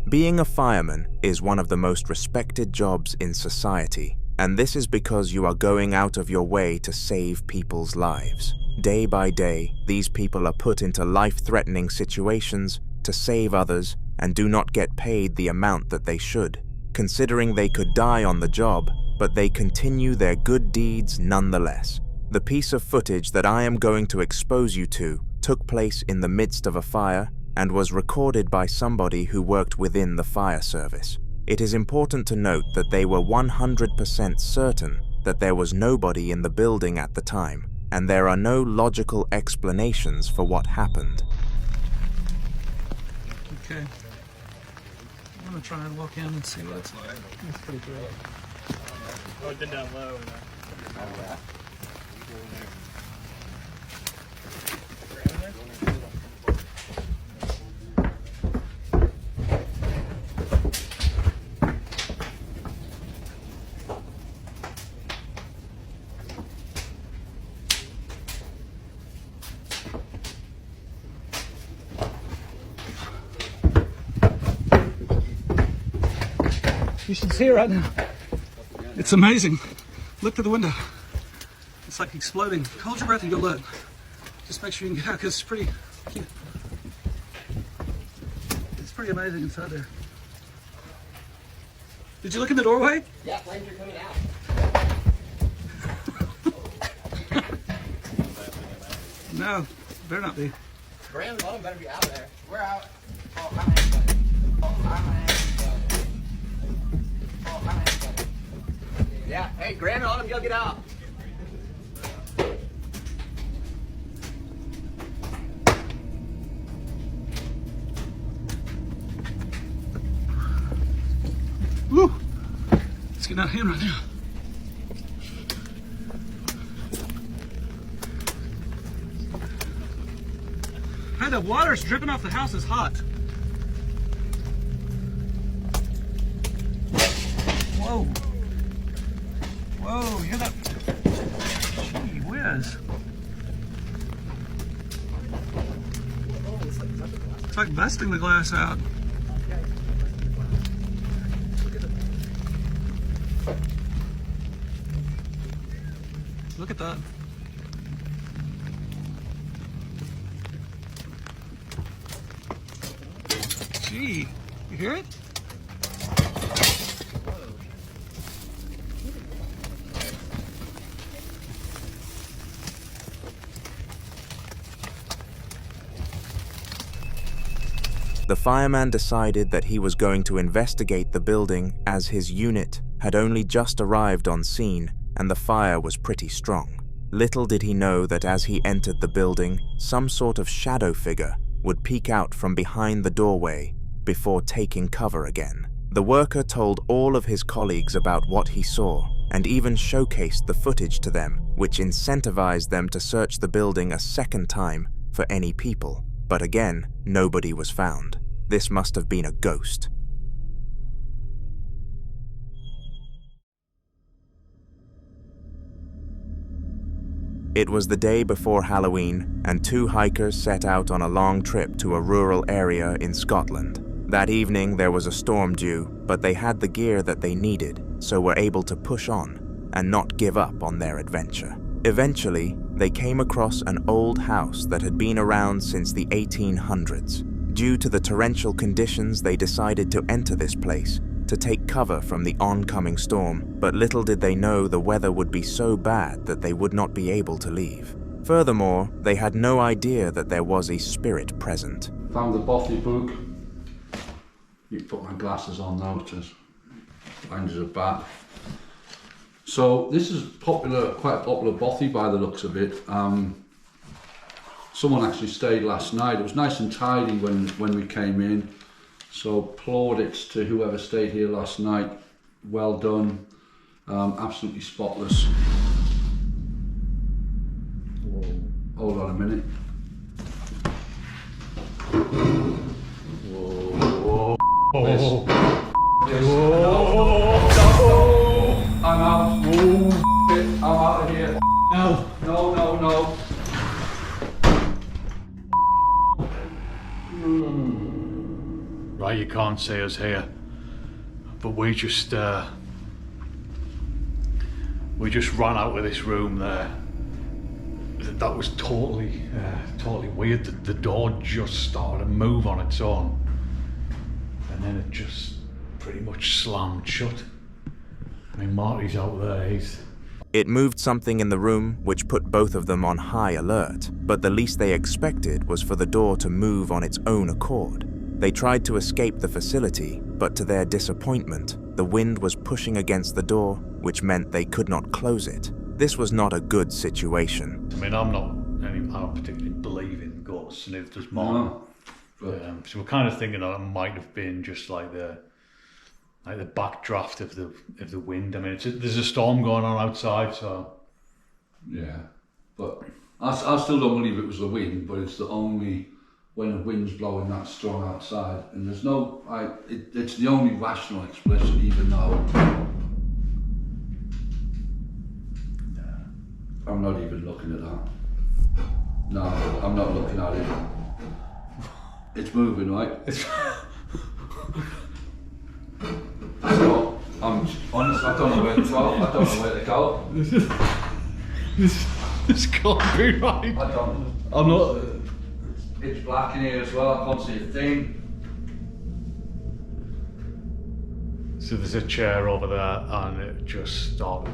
Being a fireman is one of the most respected jobs in society, and this is because you are going out of your way to save people's lives. Day by day, these people are put into life-threatening situations to save others and do not get paid the amount that they should, considering they could die on the job, but they continue their good deeds nonetheless. The piece of footage that I am going to expose you to took place in the midst of a fire and was recorded by somebody who worked within the fire service. It is important to note that they were 100% certain that there was nobody in the building at the time, and there are no logical explanations for what happened. Okay. I'm gonna try and walk in and see what it's like. It's pretty great. Oh, it's been down low. You should see it right now. It's amazing. Look through the window. It's like exploding. Hold your breath and go look. Just make sure you can get out because it's pretty cute. It's pretty amazing inside there. Did you look in the doorway? Yeah, flames are coming out. No, better not be. Grand Bottom better be out there. We're out. Oh, I'm in. Oh, I'm in. Yeah, hey, Grand Bottom, go get out. Woo! Let's get out of here right now. Hey, the water's dripping off the house is hot. Whoa. Whoa, you hear that? Gee whiz. It's like busting the glass out. Look at that. Gee, you hear it? The fireman decided that he was going to investigate the building as his unit had only just arrived on scene and the fire was pretty strong. Little did he know that as he entered the building, some sort of shadow figure would peek out from behind the doorway before taking cover again. The worker told all of his colleagues about what he saw and even showcased the footage to them, which incentivized them to search the building a second time for any people. But again, nobody was found. This must have been a ghost. It was the day before Halloween, and two hikers set out on a long trip to a rural area in Scotland. That evening there was a storm due, but they had the gear that they needed, so were able to push on and not give up on their adventure. Eventually, they came across an old house that had been around since the 1800s. Due to the torrential conditions, they decided to enter this place to take cover from the oncoming storm, but little did they know the weather would be so bad that they would not be able to leave. Furthermore, they had no idea that there was a spirit present. Found the bothy book. You put my glasses on now to find us a bat. So this is popular, quite a popular bothy by the looks of it. Someone actually stayed last night. It was nice and tidy when we came in. So plaudits to whoever stayed here last night. Well done. Absolutely spotless. Whoa. Hold on a minute. Whoa. Whoa. Whoa. I'm out. Whoa. I'm out of here. No. No, no, no. Right, you can't see us here, but we just ran out of this room there. That was totally weird. The door just started to move on its own, and then it just pretty much slammed shut. I mean, Marty's out there, It moved something in the room which put both of them on high alert, but the least they expected was for the door to move on its own accord. They tried to escape the facility, but to their disappointment, the wind was pushing against the door, which meant they could not close it. This was not a good situation. I mean, I don't particularly believe in ghosts, and if there's more, so we're kind of thinking that it might have been just like the backdraft of the wind. I mean, there's a storm going on outside, so yeah. But I still don't believe it was the wind, but it's the only when the wind's blowing that strong outside, and there's no, it's the only rational explanation, even though I'm not even looking at that. No, I'm not looking at it. It's moving, right? So, I'm honest, I don't know where to go. I don't know where to go. This can't be right. I don't. I'm not. It's black in here as well. I can't see a thing. So there's a chair over there, and it just started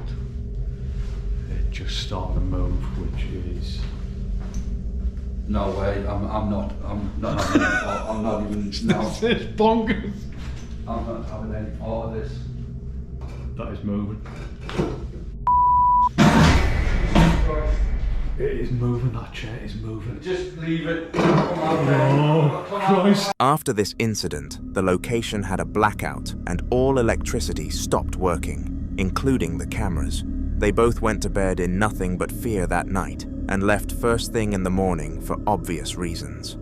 to move, which is No way. I'm not even. No. This is bonkers. I'm not having any part of this. That is moving. It is moving, that chair is moving. Just leave it. Oh, Christ. After this incident, the location had a blackout and all electricity stopped working, including the cameras. They both went to bed in nothing but fear that night and left first thing in the morning for obvious reasons.